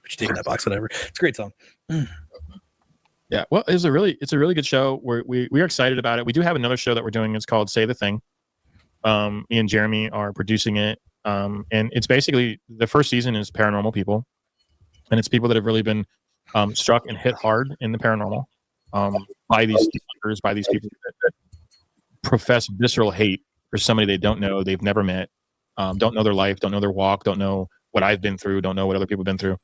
put your dick in that box, whatever. It's a great song. Yeah, well, it's a really good show. We are excited about it. We do have another show that we're doing. It's called Say the Thing. Me and Jeremy are producing it, and it's basically the first season is paranormal people, and it's people that have really been struck and hit hard in the paranormal by these speakers, by these people that profess visceral hate for somebody they don't know, they've never met, don't know their life, don't know their walk, don't know what I've been through, don't know what other people have been through.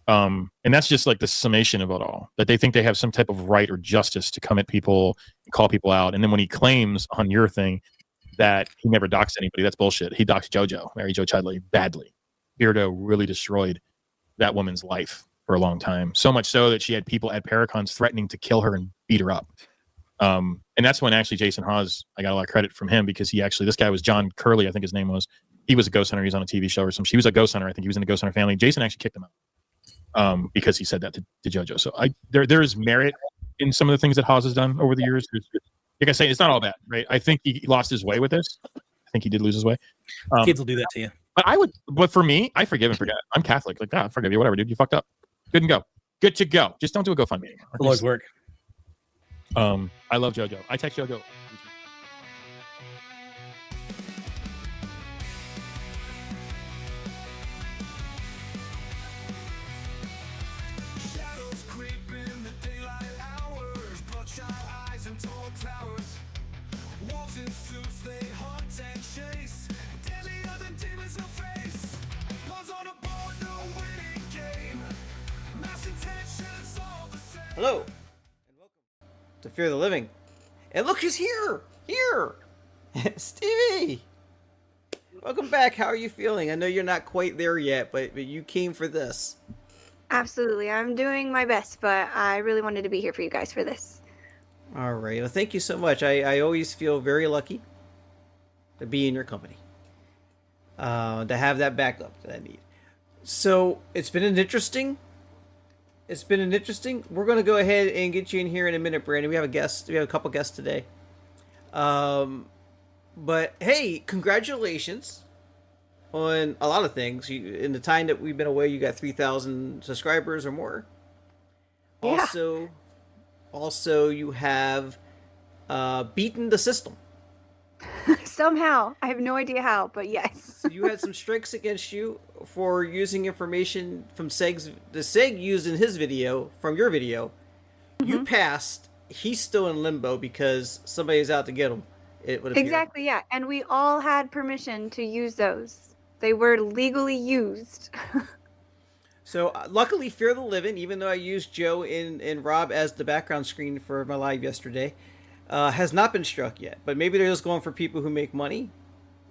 And that's just like the summation of it all, that they think they have some type of right or justice to come at people and call people out. And then when he claims on your thing that he never doxed anybody, that's bullshit. He doxed JoJo, Mary Jo Chudley, badly. Beardo really destroyed that woman's life for a long time. So much so that she had people at Paracons threatening to kill her and beat her up. And that's when actually Jason Hawes, I got a lot of credit from him, because this guy was John Curley, I think his name was. He was a ghost hunter. He was on a TV show or something. He was a ghost hunter. I think he was in the ghost hunter family. Jason actually kicked him out. Because he said that to JoJo. So there is merit in some of the things that Hawes has done over the years. Like I say, it's not all bad, right? I think he lost his way with this. I think he did lose his way. Kids will do that to you. But for me, I forgive and forget. I'm Catholic. Like, God, forgive you, whatever, dude. You fucked up. Good and go. Good to go. Just don't do a GoFundMe anymore. The Lord's work. I love JoJo. I text JoJo. Hello, and welcome to Fear the Living. And look who's here! Stevie! Welcome back. How are you feeling? I know you're not quite there yet, but you came for this. Absolutely. I'm doing my best, but I really wanted to be here for you guys for this. All right. Well, thank you so much. I always feel very lucky to be in your company. To have that backup that I need. So, it's been an interesting... We're going to go ahead and get you in here in a minute, Brandon. We have a guest. We have a couple guests today. But, hey, congratulations on a lot of things. In the time that we've been away, you got 3,000 subscribers or more. Yeah. Also, you have beaten the system. Somehow. I have no idea how, but yes. So you had some strikes against you for using information from the Seg used in his video, from your video. Mm-hmm. You passed. He's still in limbo because somebody's out to get him. It would appear. Exactly, yeah. And we all had permission to use those. They were legally used. So, luckily, Fear the Living, even though I used Joe and Rob as the background screen for my live yesterday, has not been struck yet. But maybe they're just going for people who make money,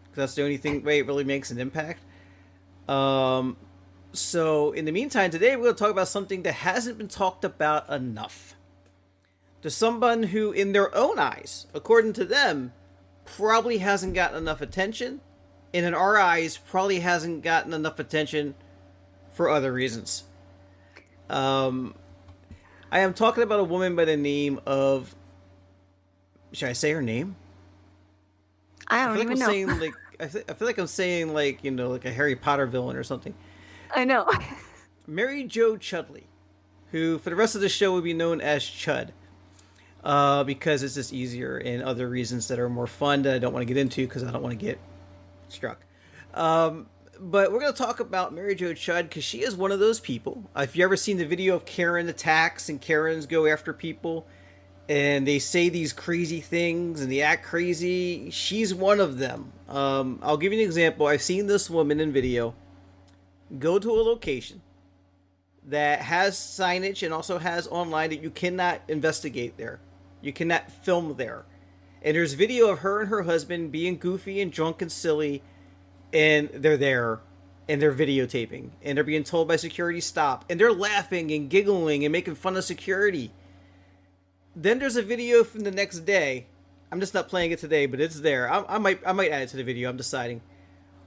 because that's the only way it really makes an impact. So, in the meantime, today we're going to talk about something that hasn't been talked about enough. To someone who, in their own eyes, according to them, probably hasn't gotten enough attention, and in our eyes, probably hasn't gotten enough attention for other reasons. I am talking about a woman by the name of... Should I say her name? I don't even know. I feel like I'm saying, like, like a Harry Potter villain or something. I know. Mary Jo Chudley, who for the rest of the show would be known as CHUD. Because it's just easier, and other reasons that are more fun that I don't want to get into because I don't want to get struck. But we're going to talk about Mary Jo CHUD because she is one of those people. If you ever seen the video of Karen attacks and Karens go after people and they say these crazy things and they act crazy, she's one of them. I'll give you an example. I've seen this woman in video go to a location that has signage and also has online that you cannot investigate there. You cannot film there. And there's video of her and her husband being goofy and drunk and silly, and they're there, and they're videotaping, and they're being told by security, stop, and they're laughing and giggling and making fun of security. Then there's a video from the next day. I'm just not playing it today, but it's there. I might add it to the video, I'm deciding.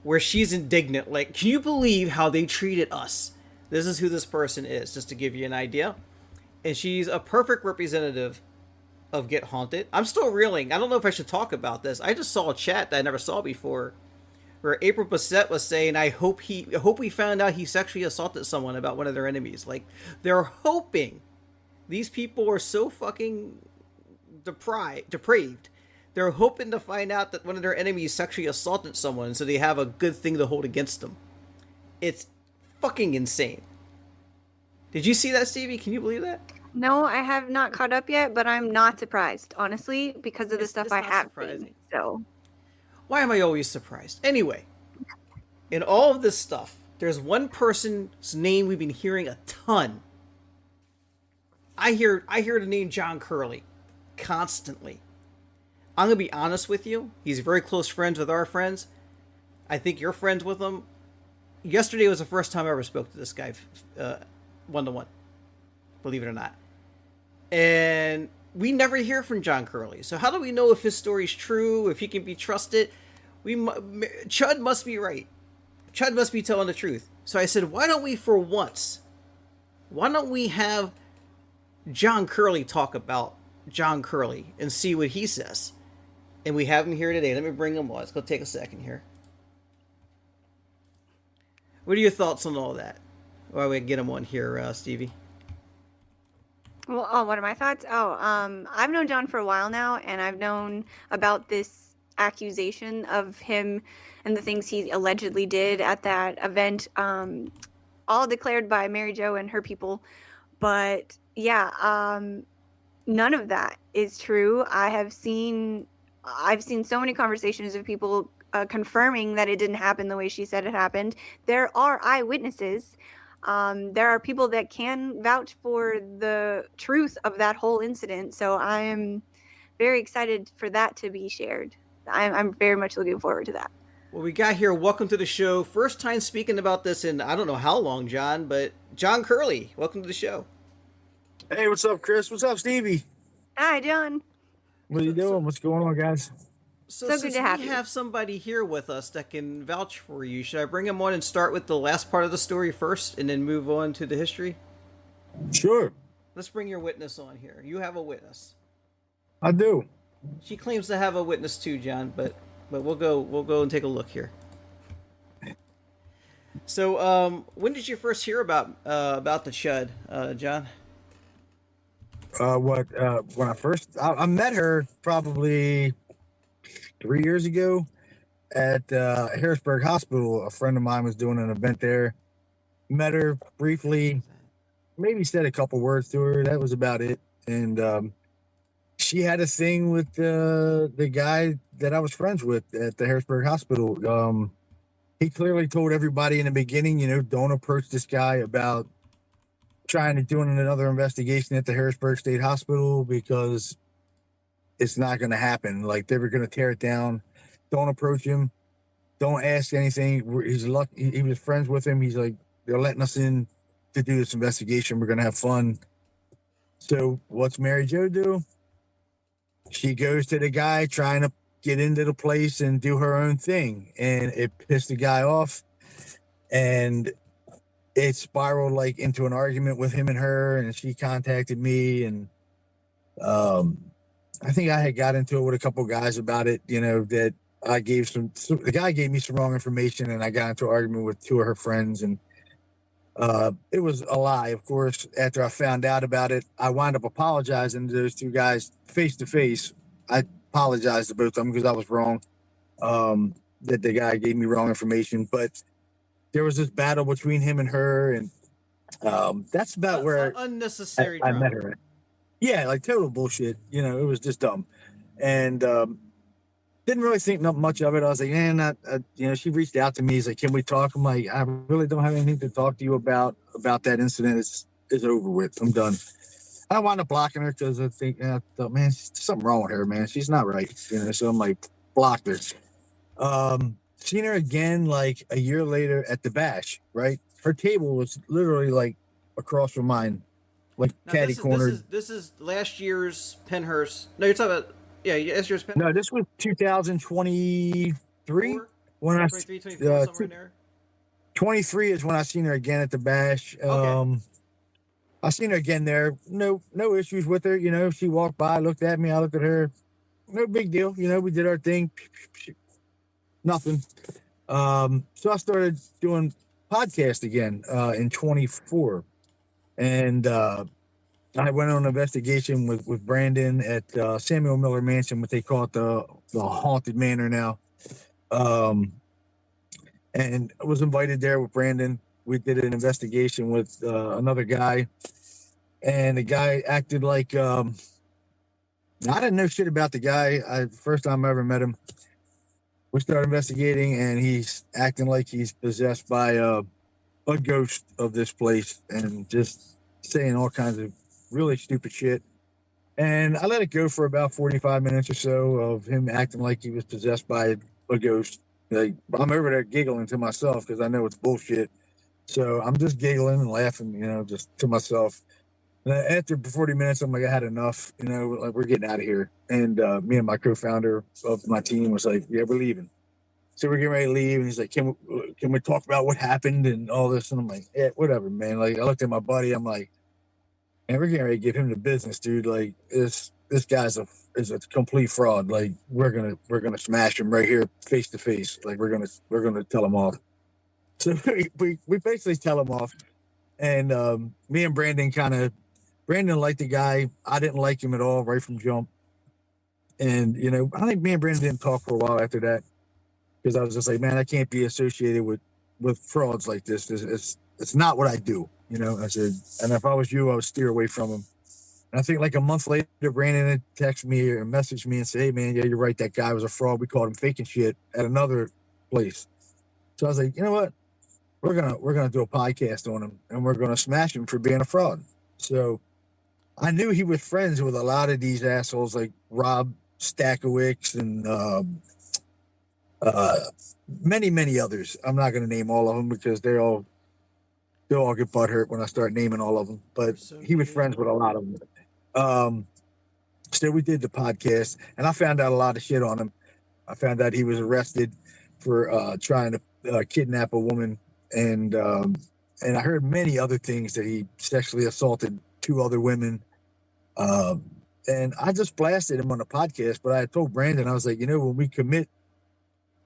Where she's indignant, like, can you believe how they treated us? This is who this person is, just to give you an idea. And she's a perfect representative of Get Haunted. I'm still reeling. I don't know if I should talk about this. I just saw a chat that I never saw before, where April Bassett was saying, I hope we found out he sexually assaulted someone about one of their enemies. Like, they're hoping. These people are so fucking depraved. They're hoping to find out that one of their enemies sexually assaulted someone so they have a good thing to hold against them. It's fucking insane. Did you see that, Stevie? Can you believe that? No, I have not caught up yet, but I'm not surprised, honestly, because of the stuff I have seen. So, why am I always surprised? Anyway, in all of this stuff, there's one person's name we've been hearing a ton. I hear the name John Curley constantly. I'm gonna be honest with you. He's very close friends with our friends. I think you're friends with him. Yesterday was the first time I ever spoke to this guy, one-to-one. Believe it or not. And we never hear from John Curley. So how do we know if his story's true, if he can be trusted? Chud must be right. Chud must be telling the truth. So I said, why don't we have John Curley talk about John Curley and see what he says? And we have him here today. Let me bring him on. It's going to take a second here. What are your thoughts on all that? While we get him on here, Stevie. Well, what are my thoughts? I've known John for a while now, and I've known about this accusation of him and the things he allegedly did at that event, all declared by Mary Jo and her people. But yeah, none of that is true. I've seen so many conversations of people confirming that it didn't happen the way she said it happened. There are eyewitnesses. There are people that can vouch for the truth of that whole incident. So I am very excited for that to be shared. I'm very much looking forward to that. Well, we got here. Welcome to the show. First time speaking about this in I don't know how long, John, but John Curley, welcome to the show. Hey, what's up, Chris? What's up, Stevie? Hi, John. What are you doing? What's going on, guys? So good to have we you. have somebody here with us that can vouch for you, should I bring him on and start with the last part of the story first and then move on to the history? Sure. Let's bring your witness on here. You have a witness. I do. She claims to have a witness too, John, but we'll go and take a look here. So, when did you first hear about the CHUD, John? When I met her probably 3 years ago at Harrisburg Hospital. A friend of mine was doing an event there. Met her briefly, maybe said a couple words to her. That was about it. And she had a thing with the guy that I was friends with at the Harrisburg Hospital. He clearly told everybody in the beginning, don't approach this guy about trying to do another investigation at the Harrisburg State Hospital because it's not going to happen. Like, they were going to tear it down. Don't approach him. Don't ask anything. He's lucky. He was friends with him. He's like, they're letting us in to do this investigation. We're going to have fun. So what's Mary Jo do? She goes to the guy trying to get into the place and do her own thing. And it pissed the guy off. And it spiraled like into an argument with him and her. And she contacted me. And I think I had got into it with a couple of guys about it, that I gave the guy gave me some wrong information, and I got into an argument with two of her friends, and it was a lie. Of course, after I found out about it, I wound up apologizing to those two guys face to face. I apologized to both of them because I was wrong, that the guy gave me wrong information, but there was this battle between him and her, and that's about where unnecessary I met her at. Yeah, like total bullshit. It was just dumb. And didn't really think much of it. I was like, she reached out to me. He's like, can we talk? I'm like, I really don't have anything to talk to you about that incident. It's over with. I'm done. I wound up blocking her because I thought, man, there's something wrong with her, man. She's not right. So I'm like, blocked her. Seen her again like a year later at the bash, right? Her table was literally like across from mine. Like catty corner. This is last year's Pennhurst. No, you're talking about last year's Pennhurst. No, this was 2023. When 23, 24, somewhere in there. 23 is when I seen her again at the bash. Okay. I seen her again there. No issues with her. She walked by, looked at me, I looked at her. No big deal. We did our thing. Nothing. So I started doing podcast again in 24, and I went on an investigation with Brandon at Samuel Miller Mansion, what they call it the Haunted Manor now. And I was invited there with Brandon. We did an investigation with another guy, and the guy acted like I didn't know shit about the guy. First time I ever met him. We started investigating, and he's acting like he's possessed by a ghost of this place, and just saying all kinds of really stupid shit. And I let it go for about 45 minutes or so of him acting like he was possessed by a ghost. Like, I'm over there giggling to myself because I know it's bullshit. So I'm just giggling and laughing, just to myself. And after 40 minutes, I'm like, I had enough, like, we're getting out of here. And me and my co-founder of my team was like, yeah, we're leaving. So we're getting ready to leave. And he's like, can we talk about what happened and all this? And I'm like, yeah, whatever, man. Like, I looked at my buddy. I'm like, and we're getting ready to give him the business, dude. Like, this guy's is a complete fraud. Like, we're gonna smash him right here, face to face. Like, we're gonna tell him off. So we basically tell him off, and me and Brandon liked the guy. I didn't like him at all right from jump, and I think me and Brandon didn't talk for a while after that because I was just like, man, I can't be associated with frauds like this. It's not what I do. I said, and if I was you, I would steer away from him. And I think like a month later, Brandon had texted me or messaged me and said, hey, man, yeah, you're right. That guy was a fraud. We called him faking shit at another place. So I was like, you know what? We're gonna do a podcast on him, and we're gonna smash him for being a fraud. So I knew he was friends with a lot of these assholes like Rob Stackowicz and many others. I'm not gonna name all of them because they'll all get butthurt when I start naming all of them. But he was friends with a lot of them. So we did the podcast, and I found out a lot of shit on him. I found out he was arrested for trying to kidnap a woman, and I heard many other things that he sexually assaulted 2 other women. And I just blasted him on the podcast, but I told Brandon, I was like, when we commit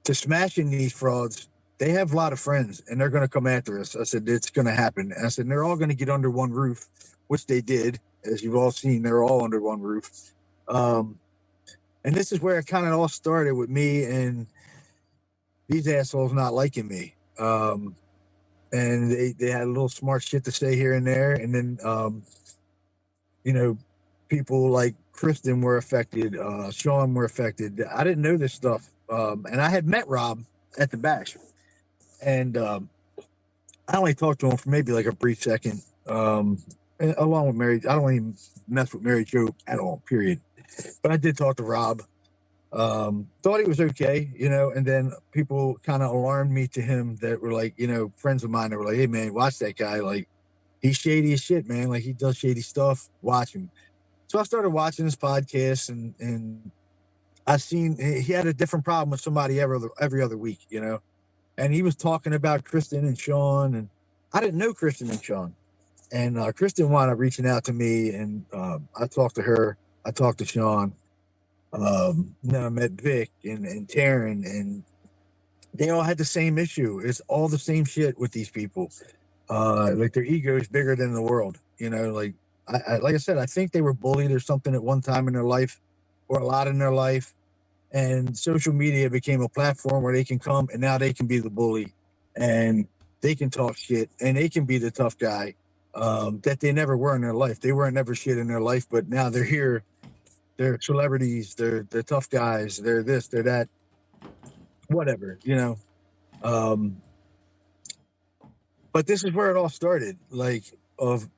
to smashing these frauds, they have a lot of friends, and they're going to come after us. I said, it's going to happen. And I said, they're all going to get under one roof, which they did. As you've all seen, they're all under one roof. And this is where it kind of all started with me and these assholes not liking me. And they had a little smart shit to say here and there. And then, people like Kristen were affected. Sean were affected. I didn't know this stuff. And I had met Rob at the bash. And I only talked to him for maybe like a brief second. Along with Mary, I don't even mess with Mary Jo at all, period. But I did talk to Rob. Thought he was okay, and then people kind of alarmed me to him that were like, friends of mine that were like, hey, man, watch that guy. Like, he's shady as shit, man. Like, he does shady stuff. Watch him. So I started watching his podcast, and I seen he had a different problem with somebody every other week, and he was talking about Kristen and Sean, and I didn't know Kristen and Sean. And Kristen wound up reaching out to me, and I talked to her. I talked to Sean. Then I met Vic and Taryn, and they all had the same issue. It's all the same shit with these people. Like, their ego is bigger than the world. Like I said, I think they were bullied or something at one time in their life, or a lot in their life. And social media became a platform where they can come, and now they can be the bully, and they can talk shit, and they can be the tough guy that they never were in their life. They weren't never shit in their life, but now they're here. They're celebrities. They're tough guys. They're this, they're that, whatever, But this is where it all started, like, of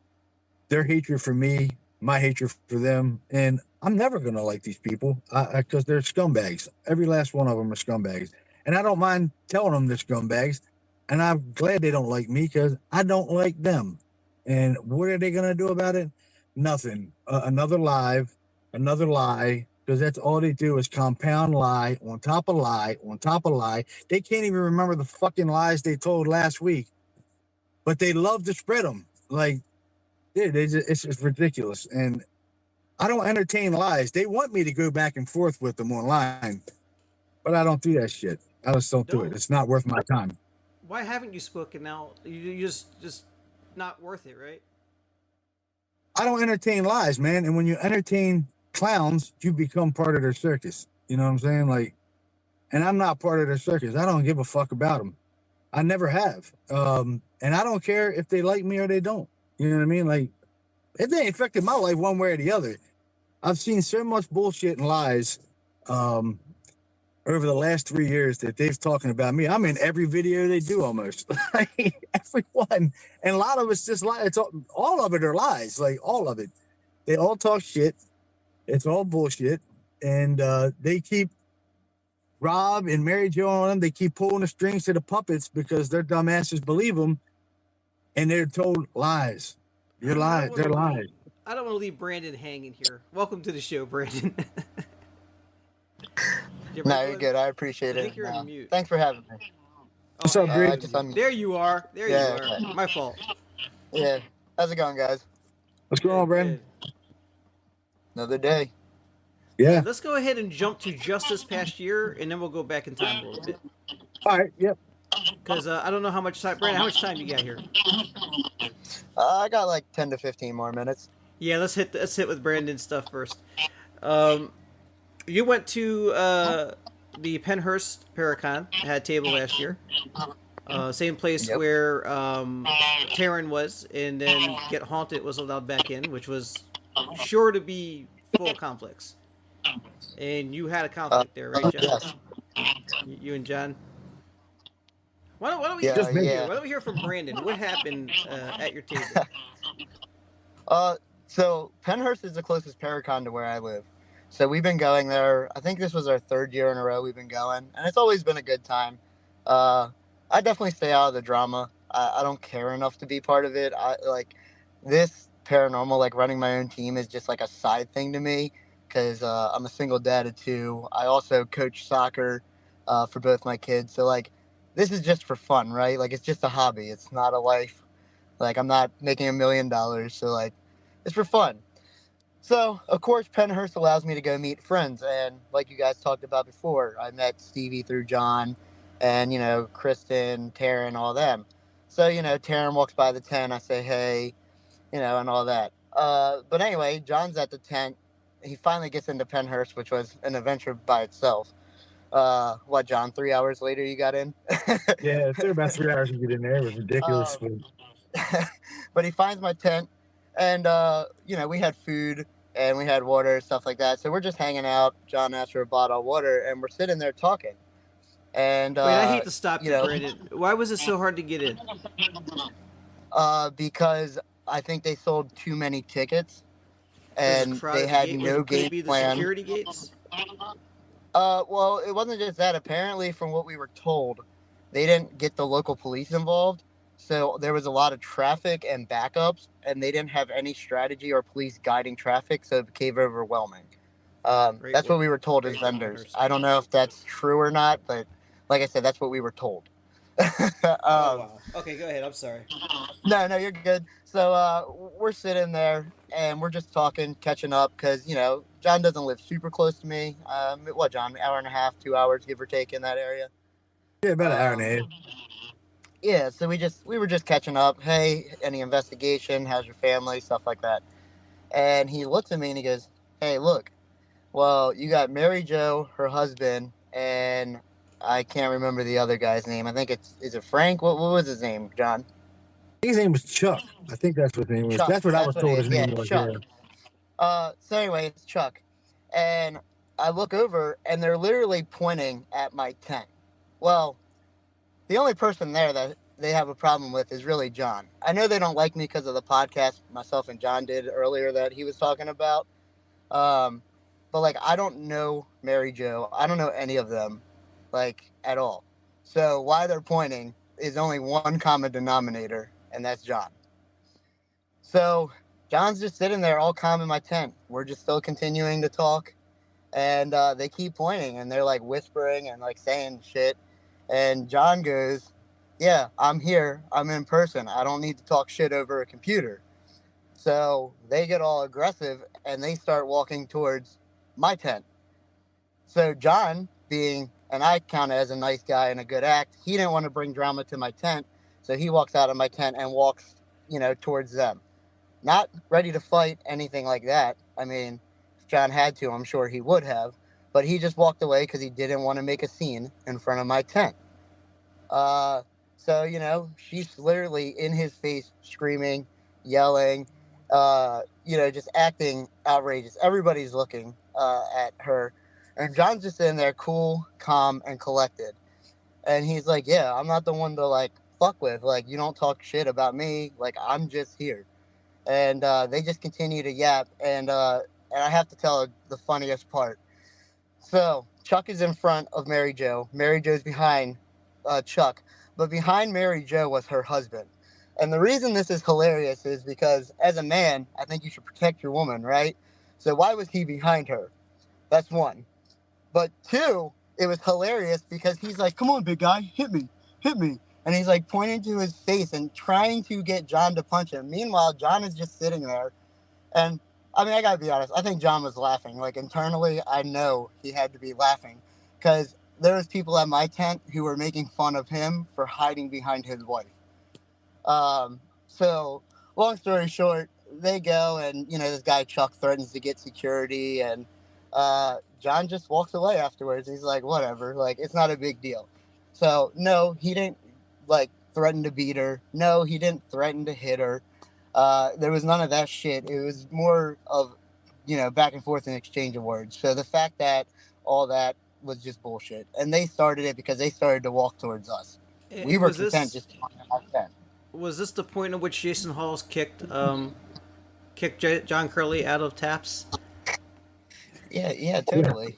their hatred for me, my hatred for them. And I'm never going to like these people because they're scumbags. Every last one of them are scumbags. And I don't mind telling them they're scumbags. And I'm glad they don't like me because I don't like them. And what are they going to do about it? Nothing. Another lie, because that's all they do is compound lie on top of lie on top of lie. They can't even remember the fucking lies they told last week, but they love to spread them. Like, dude, it's just ridiculous. And I don't entertain lies. They want me to go back and forth with them online, but I don't do that shit. I just don't do it. Don't. It's not worth my time. Why haven't you spoken now? You just not worth it, right? I don't entertain lies, man. And when you entertain clowns, you become part of their circus. You know what I'm saying? Like, and I'm not part of their circus. I don't give a fuck about them. I never have. And I don't care if they like me or they don't. You know what I mean? Like, it ain't affected my life one way or the other. I've seen so much bullshit and lies over the last 3 years that they've talking about me. I'm in every video they do almost. Every one. And a lot of it's just lies. It's all of it are lies. Like, all of it. They all talk shit. It's all bullshit. And they keep Rob and Mary Jo on them. They keep pulling the strings to the puppets because their dumbasses believe them. And they're told lies. You're lies. They're lies. I don't want to leave Brandon hanging here. Welcome to the show, Brandon. No, you're good. I appreciate it. I think you're on mute. Thanks for having me. What's up, Greg? There you are. There you are. My fault. Yeah. How's it going, guys? What's going on, Brandon? Another day. Yeah. Let's go ahead and jump to just this past year, and then we'll go back in time a little bit. All right. Yep. Because I don't know how much time, Brandon. How much time you got here? I got like 10 to 15 more minutes. Yeah, let's hit with Brandon's stuff first. You went to the Penhurst Paracon, had a table last year. Same place where Taryn was, and then Get Haunted was allowed back in, which was sure to be full of conflicts. And you had a conflict there, right, John? Yes. You and John. Why don't we hear from Brandon? What happened at your table? So Penhurst is the closest Paracon to where I live. So we've been going there. I think this was our 3rd year in a row we've been going, and it's always been a good time. I definitely stay out of the drama. I don't care enough to be part of it. I like this paranormal, like running my own team is just like a side thing to me because I'm a single dad of 2. I also coach soccer for both my kids. So like this is just for fun, right? Like it's just a hobby. It's not a life. Like I'm not making $1 million. So like it's for fun. So, of course, Penhurst allows me to go meet friends. And like you guys talked about before, I met Stevie through John and, Kristen, Taryn, all them. So, Taryn walks by the tent. I say, hey, and all that. But anyway, John's at the tent. He finally gets into Penhurst, which was an adventure by itself. What, John, 3 hours later you got in? Yeah, it took about 3 hours to get in there. It was ridiculous. But he finds my tent. And, we had food and we had water, stuff like that. So we're just hanging out. John asked for a bottle of water and we're sitting there talking. And wait, I hate to stop you, Brandon. Why was it so hard to get in? Because I think they sold too many tickets and they had no game plan. The security gates? Well, it wasn't just that. Apparently, from what we were told, they didn't get the local police involved. So there was a lot of traffic and backups, and they didn't have any strategy or police guiding traffic, so it became overwhelming. That's what we were told as vendors. I don't know if that's true or not, but like I said, that's what we were told. Wow. Okay, go ahead. I'm sorry. No, you're good. So we're sitting there, and we're just talking, catching up, because, John doesn't live super close to me. What, John, hour and a half, 2 hours, give or take, in that area? Yeah, about an hour and a half. Yeah, so we were just catching up. Hey, any investigation? How's your family? Stuff like that. And he looks at me and he goes, hey, look, well, you got Mary Jo, her husband, and I can't remember the other guy's name. I think is it Frank? What was his name, John? I think his name was Chuck. I think that's what his name was. Chuck. That's what I was told his name was. Chuck. Yeah. So anyway, it's Chuck. And I look over and they're literally pointing at my tent. Well, the only person there that they have a problem with is really John. I know they don't like me because of the podcast myself and John did earlier that he was talking about. But like, I don't know Mary Jo. I don't know any of them, like, at all. So why they're pointing is only one common denominator, and that's John. So John's just sitting there all calm in my tent. We're just still continuing to talk. And they keep pointing, and they're like whispering and like saying shit. And John goes, yeah, I'm here. I'm in person. I don't need to talk shit over a computer. So they get all aggressive and they start walking towards my tent. So John, being and I counted as a nice guy and a good act. He didn't want to bring drama to my tent, so he walks out of my tent and walks, towards them. Not ready to fight, anything like that. I mean, if John had to, I'm sure he would have, but he just walked away because he didn't want to make a scene in front of my tent. So, she's literally in his face, screaming, yelling, just acting outrageous. Everybody's looking at her. And John's just in there cool, calm, and collected. And he's like, yeah, I'm not the one to, like, fuck with. Like, you don't talk shit about me. Like, I'm just here. And they just continue to yap. And I have to tell the funniest part. So Chuck is in front of Mary Jo. Mary Jo's behind Chuck. But behind Mary Jo was her husband. And the reason this is hilarious is because as a man, I think you should protect your woman, right? So why was he behind her? That's one. But two, it was hilarious because he's like, come on, big guy, hit me. And he's like pointing to his face and trying to get John to punch him. Meanwhile, John is just sitting there. And I mean, I gotta be honest, I think John was laughing. Like internally, I know he had to be laughing because there was people at my tent who were making fun of him for hiding behind his wife. So long story short, they go and, this guy Chuck threatens to get security and John just walks away afterwards. He's like, whatever, like, it's not a big deal. So no, he didn't like threaten to beat her. No, he didn't threaten to hit her. There was none of that shit. It was more of, back and forth and exchange of words. So the fact that all that was just bullshit. And they started it because they started to walk towards us. We were content just to Was this the point at which Jason Halls kicked John Curley out of Taps? Yeah, totally.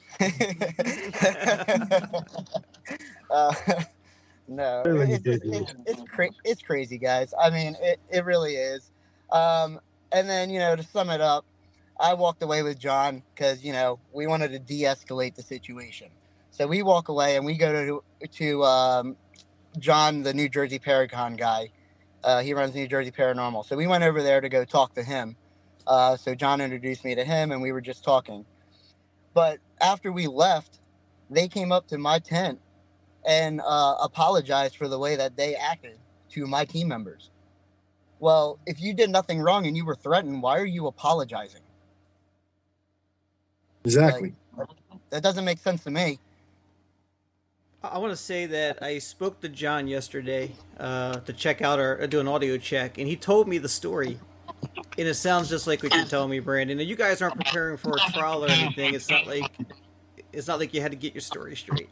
No, it's crazy, guys. I mean, it really is. And then, to sum it up, I walked away with John because, we wanted to de-escalate the situation. So we walk away and we go to John, the New Jersey Paracon guy. He runs New Jersey Paranormal. So we went over there to go talk to him. So John introduced me to him and we were just talking. But after we left, they came up to my tent and apologized for the way that they acted to my team members. Well, if you did nothing wrong and you were threatened, why are you apologizing? Exactly. Like, that doesn't make sense to me. I want to say that I spoke to John yesterday to check out or do an audio check, and he told me the story. And it sounds just like what you're telling me, Brandon. And you guys aren't preparing for a trial or anything. It's not like you had to get your story straight.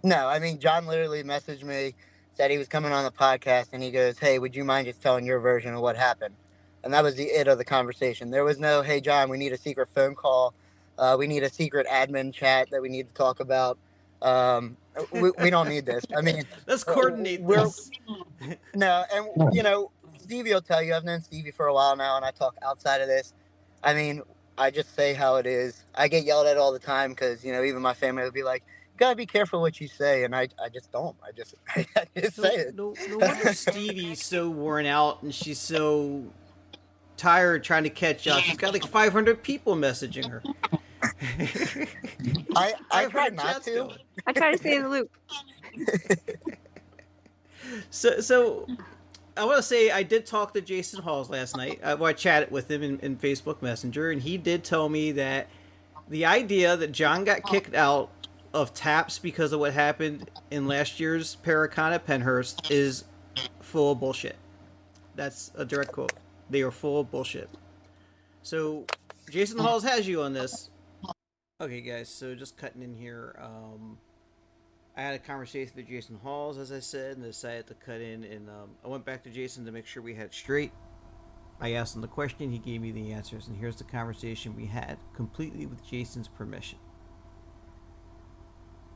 No, I mean, John literally messaged me, said he was coming on the podcast, and he goes, hey, would you mind just telling your version of what happened? And that was the it of the conversation. There was no, hey, John, we need a secret phone call. We need a secret admin chat that we need to talk about. We don't need this. I mean, let's coordinate this. No, and, Stevie will tell you, I've known Stevie for a while now, and I talk outside of this. I mean, I just say how it is. I get yelled at all the time because, even my family would be like, you gotta be careful what you say, and I just don't. I just say it. No wonder Stevie's so worn out and she's so tired trying to catch up. She's got like 500 people messaging her. I try not to. I try to stay in the loop. So I want to say I did talk to Jason Halls last night. I chatted with him in Facebook Messenger, and he did tell me that the idea that John got kicked out of Taps because of what happened in last year's Paracon at Penhurst is full of bullshit. That's a direct quote. They are full of bullshit. So Jason Halls has you on this. Okay, guys, so just cutting in here. I had a conversation with Jason Halls, as I said, and decided to cut in. And I went back to Jason to make sure we had it straight. I asked him the question, he gave me the answers, and here's the conversation we had, completely with Jason's permission.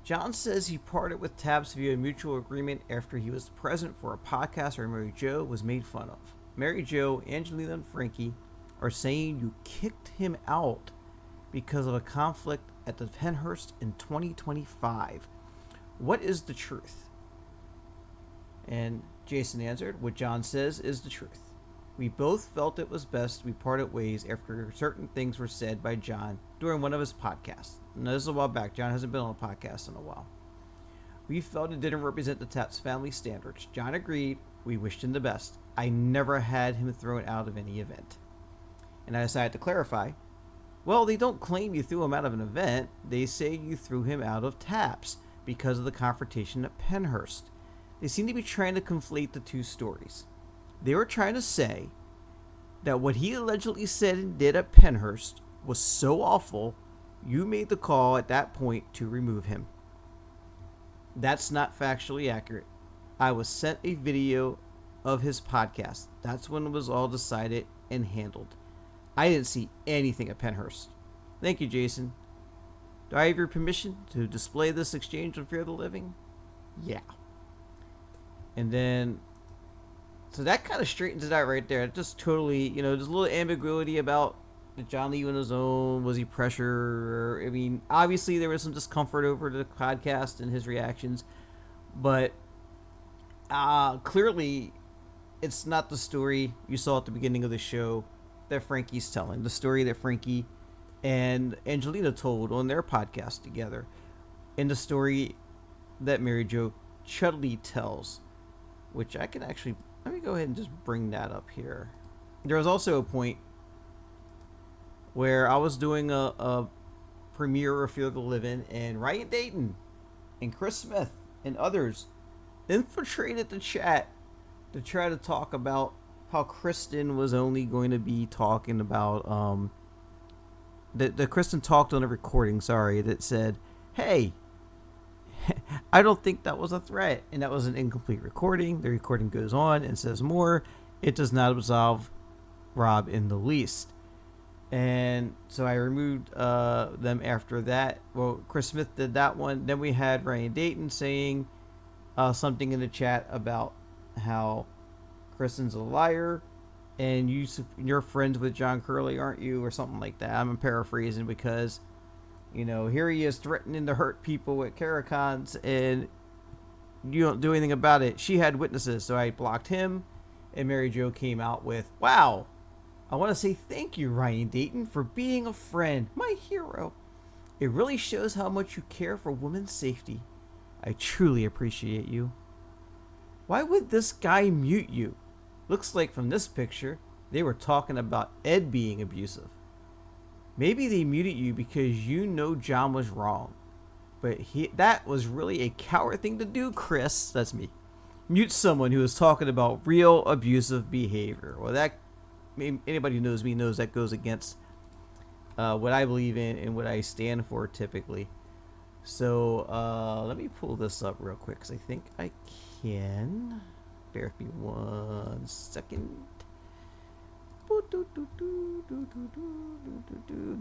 John says he parted with Taps via a mutual agreement after he was present for a podcast where Mary Jo was made fun of. Mary Jo, Angelina, and Frankie are saying you kicked him out because of a conflict at the Penhurst in 2025. What is the truth? And Jason answered, what John says is the truth. We both felt it was best we parted ways after certain things were said by John during one of his podcasts. No, this is a while back. John hasn't been on a podcast in a while. We felt it didn't represent the Taps family standards. John agreed. We wished him the best. I never had him thrown out of any event. And I decided to clarify. Well, they don't claim you threw him out of an event. They say you threw him out of Taps because of the confrontation at Pennhurst. They seem to be trying to conflate the two stories. They were trying to say that what he allegedly said and did at Pennhurst was so awful, you made the call at that point to remove him. That's not factually accurate. I was sent a video of his podcast. That's when it was all decided and handled. I didn't see anything at Pennhurst. Thank you, Jason. Do I have your permission to display this exchange on Fear the Living? Yeah. And then, so that kind of straightens it out right there. It just totally, there's a little ambiguity about did John leave on his own? Was he pressure? I mean, obviously there was some discomfort over the podcast and his reactions, but clearly it's not the story you saw at the beginning of the show that Frankie's telling. The story that Frankie and Angelina told on their podcast together, and the story that Mary Jo Chudley tells, which I can actually, let me go ahead and just bring that up here. There was also a point where I was doing a premiere of Fear the Living, and Ryan Dayton and Chris Smith and others infiltrated the chat to try to talk about how Kristen was only going to be talking about that Kristen talked on a recording, that said, hey, I don't think that was a threat, and that was an incomplete recording. The recording goes on and says more. It does not absolve Rob in the least. And so I removed them after that. Well, Chris Smith did that one. Then we had Ryan Dayton saying something in the chat about how Kristen's a liar, and you're friends with John Curley, aren't you, or something like that. I'm paraphrasing because, here he is threatening to hurt people at Caracons, and you don't do anything about it. She had witnesses, so I blocked him, and Mary Jo came out with, wow, I want to say thank you, Ryan Dayton, for being a friend, my hero. It really shows how much you care for women's safety. I truly appreciate you. Why would this guy mute you? Looks like from this picture, they were talking about Ed being abusive. Maybe they muted you because you know John was wrong. But that was really a coward thing to do, Chris. That's me. Mute someone who is talking about real abusive behavior. Well, that, anybody who knows me knows that goes against what I believe in and what I stand for typically. So let me pull this up real quick because I think I can. Bear with me 1 second.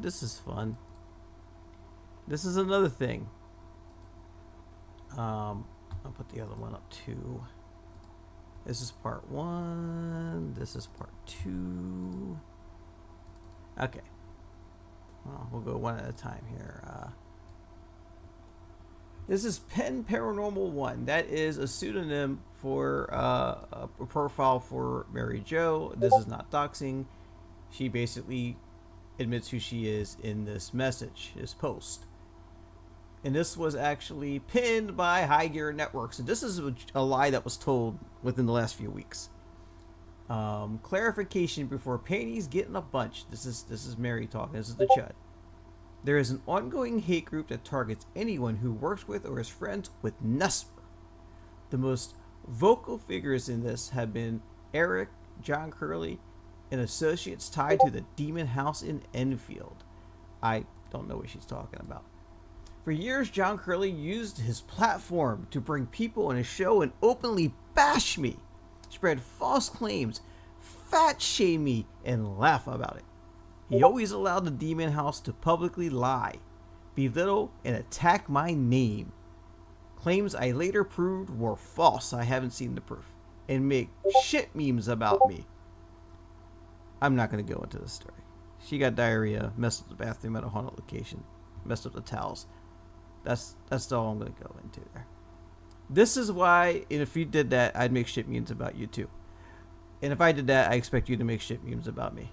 This is fun. This is another thing. I'll put the other one up too. This is part 1. This is part 2. Okay. Well, we'll go one at a time here. This is Pen Paranormal 1. That is a pseudonym for a profile for Mary Jo. This is not doxing. She basically admits who she is in this message, this post. And this was actually pinned by High Gear Networks. And this is a lie that was told within the last few weeks. Clarification before panties get in a bunch. This is Mary talking. This is the CHUD. There is an ongoing hate group that targets anyone who works with or is friends with Nesper. The most vocal figures in this have been Eric, John Curley, and associates tied to the Demon House in Enfield. I don't know what she's talking about. For years, John Curley used his platform to bring people on his show and openly bash me, spread false claims, fat shame me, and laugh about it. He always allowed the Demon House to publicly lie, belittle, and attack my name. Claims I later proved were false, I haven't seen the proof, and make shit memes about me. I'm not going to go into this story. She got diarrhea, messed up the bathroom at a haunted location, messed up the towels. That's all I'm going to go into there. This is why, and if you did that, I'd make shit memes about you too. And if I did that, I expect you to make shit memes about me.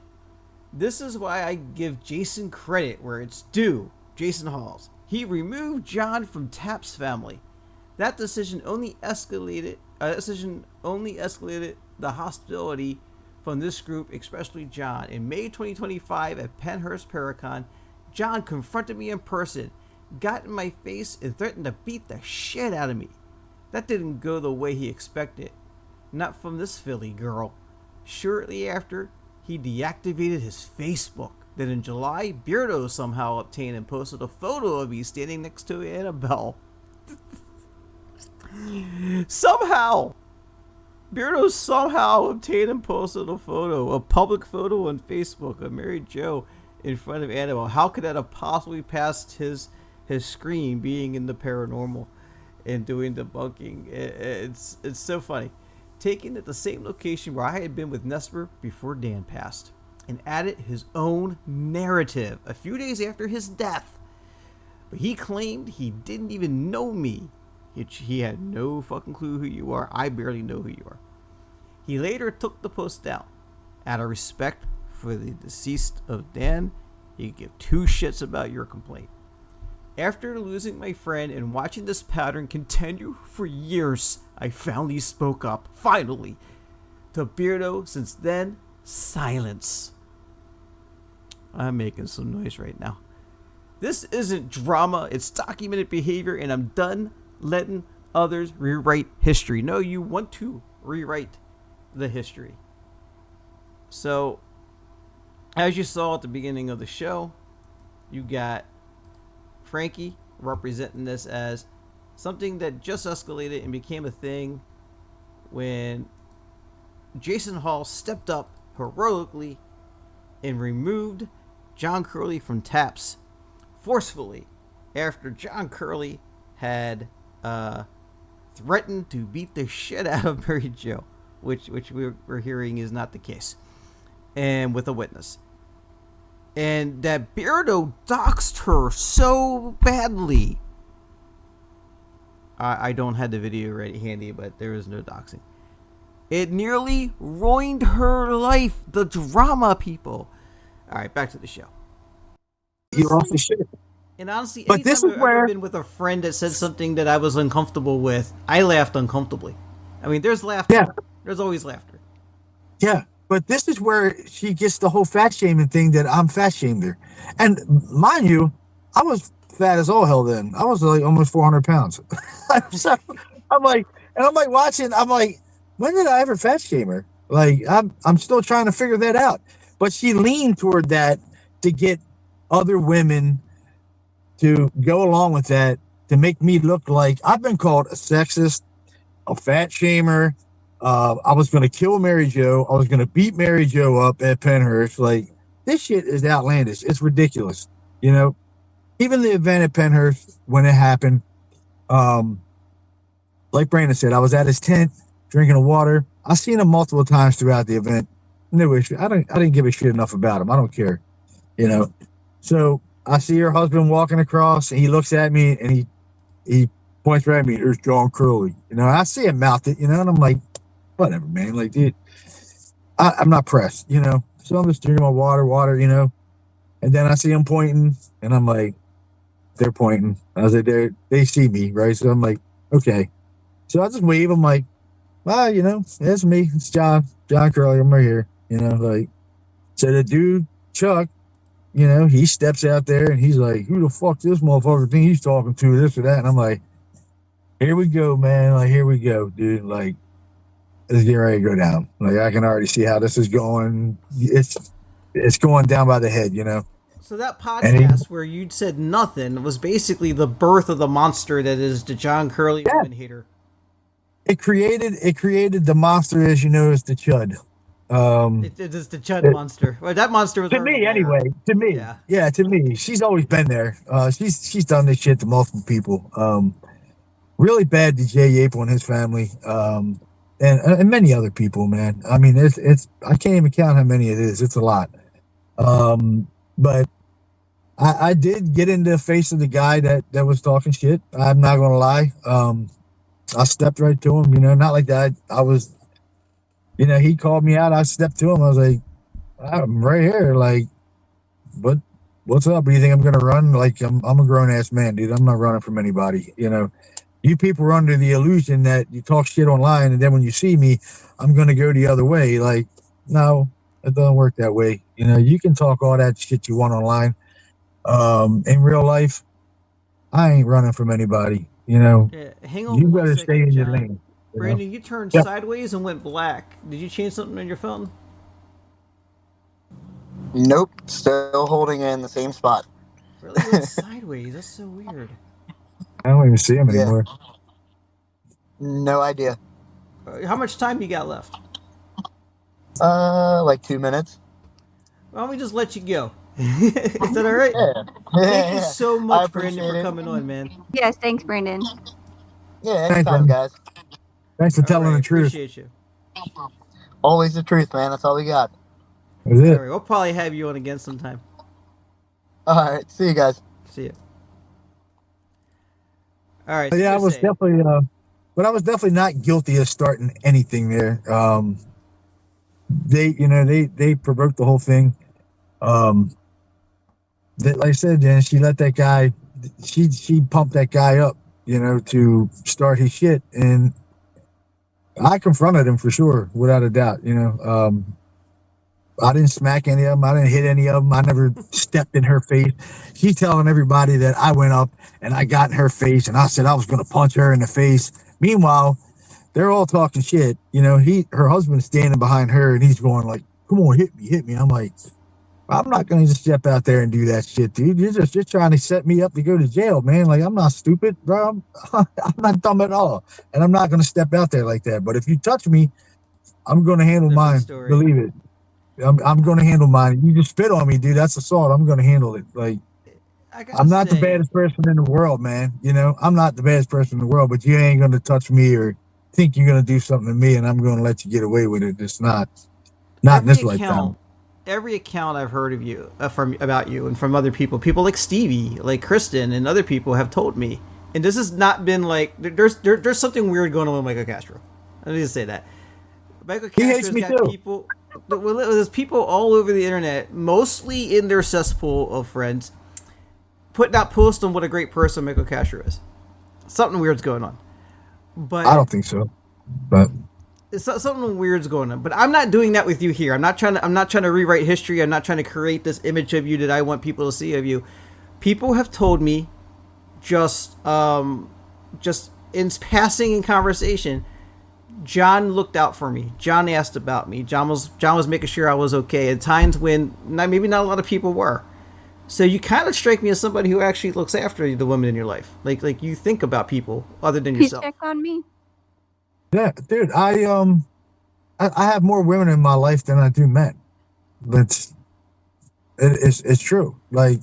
This is why I give Jason credit where it's due. Jason Halls. He removed John from Tapp's family. That decision only escalated the hostility from this group, especially John. In May 2025 at Penhurst Paracon, John confronted me in person, got in my face, and threatened to beat the shit out of me. That didn't go the way he expected. Not from this Philly girl. Shortly after, he deactivated his Facebook. Then in July, Beardo somehow obtained and posted a photo of me standing next to Annabelle. Somehow! Beardo somehow obtained and posted a public photo on Facebook of Mary Jo in front of Annabelle. How could that have possibly passed his screen, being in the paranormal and doing debunking? It's so funny. Taken at the same location where I had been with Nesper before Dan passed, and added his own narrative a few days after his death. But he claimed he didn't even know me. He had no fucking clue who you are. I barely know who you are. He later took the post down. Out of respect for the deceased of Dan, he could give two shits about your complaint. After losing my friend and watching this pattern continue for years, I finally spoke up, finally, to Beardo. Since then, silence. I'm making some noise right now. This isn't drama, it's documented behavior, and I'm done letting others rewrite history. No, you want to rewrite the history. So, as you saw at the beginning of the show, you got Frankie representing this as something that just escalated and became a thing when Jason Hall stepped up heroically and removed John Curley from Taps forcefully after John Curley had threatened to beat the shit out of Mary Jo, which we're hearing is not the case, and with a witness. And that Beardo doxed her so badly. I don't have the video ready handy, but there is no doxing. It nearly ruined her life. The drama, people. All right, back to the show. You're off the shit. And honestly, But this anytime is I've ever where been with a friend that said something that I was uncomfortable with, I laughed uncomfortably. I mean, there's laughter. Yeah. There's always laughter. Yeah, but this is where she gets the whole fat shaming thing, that I'm fat shamed her. And mind you, I was fat as all hell then. I was like almost 400 pounds. So I'm like watching, I'm like, when did I ever fat shame her? Like, I'm still trying to figure that out. But she leaned toward that to get other women to go along with that, to make me look like I've been called a sexist, a fat shamer. I was going to kill Mary Jo. I was going to beat Mary Jo up at Penhurst. Like, this shit is outlandish. It's ridiculous. You know, even the event at Penhurst, when it happened, like Brandon said, I was at his tent drinking a water. I seen him multiple times throughout the event. No issue. I didn't give a shit enough about him. I don't care. You know, so I see her husband walking across, and he looks at me, and he points right at me. There's John Curley. You know, I see him mouth it, you know, and I'm like, whatever, man. Like, dude, I'm not pressed, you know. So I'm just drinking my water, you know. And then I see him pointing, and I'm like, they're pointing. I was like, they see me, right? So I'm like, okay. So I just wave. I'm like, well, you know, it's me. It's John Curley. I'm right here, you know. Like, so the dude, Chuck, you know, he steps out there, and he's like, who the fuck this motherfucker think he's talking to, this or that? And I'm like, here we go, man. Like, here we go, dude. Like, it's getting ready to go down. Like, I can already see how this is going. It's going down by the head, you know. So that podcast where you said nothing was basically the birth of the monster that is the John Curley woman hater. It created the monster, as you know, is the CHUD. It is the CHUD monster. Well, that monster was to me anyway. To me, yeah, to me, she's always been there. She's done this shit to multiple people. Really bad to Jay April and his family, and many other people. Man, I mean, it's I can't even count how many it is. It's a lot. But I did get into the face of the guy that was talking shit. I'm not gonna lie. I stepped right to him. You know, not like that. I was. You know, he called me out. I stepped to him. I was like, I'm right here. Like, but what's up? Do you think I'm going to run? Like, I'm a grown ass man, dude. I'm not running from anybody. You know, you people are under the illusion that you talk shit online, and then when you see me, I'm going to go the other way. Like, no, it doesn't work that way. You know, you can talk all that shit you want online. In real life, I ain't running from anybody. You know, Hang on you one better second, stay in your John. lane. You know? Brandon, you turned Yep. sideways and went black. Did you change something on your phone? Nope, still holding in the same spot. Really, you went sideways. That's so weird. I don't even see him Yeah. anymore. No idea. How much time you got left? Like 2 minutes. Why don't we just let you go? Is that all right? Yeah. Thank you so I much, Brandon, appreciate for it. coming on, man. Yes, thanks, Brandon. Yeah, Thanks, anytime, man. guys. Thanks for telling All right, the truth. appreciate you. Always the truth, man. That's all we got. That's All it. right, we'll probably have you on again sometime. All right, see you guys. See you. All right. But So yeah, I you're was saying- definitely, but I was definitely not guilty of starting anything there. They provoked the whole thing. Like I said, then she let that guy, she pumped that guy up, you know, to start his shit, and I confronted him for sure, without a doubt. You know, I didn't smack any of them. I didn't hit any of them. I never stepped in her face. She's telling everybody that I went up and I got in her face and I said I was going to punch her in the face. Meanwhile, they're all talking shit. You know, her husband's standing behind her and he's going like, "Come on, hit me, hit me." I'm like, I'm not going to just step out there and do that shit, dude. You're trying to set me up to go to jail, man. Like, I'm not stupid, bro. I'm not dumb at all. And I'm not going to step out there like that. But if you touch me, I'm going to handle Different mine. story. Believe it. I'm going to handle mine. You just spit on me, dude. That's assault. I'm going to handle it. Like, I gotta I'm not the say- baddest person in the world, man. You know, I'm not the baddest person in the world, but you ain't going to touch me or think you're going to do something to me and I'm going to let you get away with it. It's not in this lifetime. Every account I've heard of you, about you, and from other people like Stevie, like Kristen, and other people have told me, and this has not been like there's something weird going on with Michael Castro. I need to say that Michael He hates Castro's me got too. people. There's people all over the internet, mostly in their cesspool of friends, putting out posts on what a great person Michael Castro is. Something weird's going on, but I don't think so. But it's something weird's going on, but I'm not doing that with you here. I'm not trying to rewrite history. I'm not trying to create this image of you that I want people to see of you. People have told me, just in passing in conversation, John looked out for me. John asked about me. John was making sure I was okay at times when maybe not a lot of people were. So you kind of strike me as somebody who actually looks after the women in your life. Like you think about people other than Please yourself. check on me. yeah, dude, I have more women in my life than I do men. It's true. Like,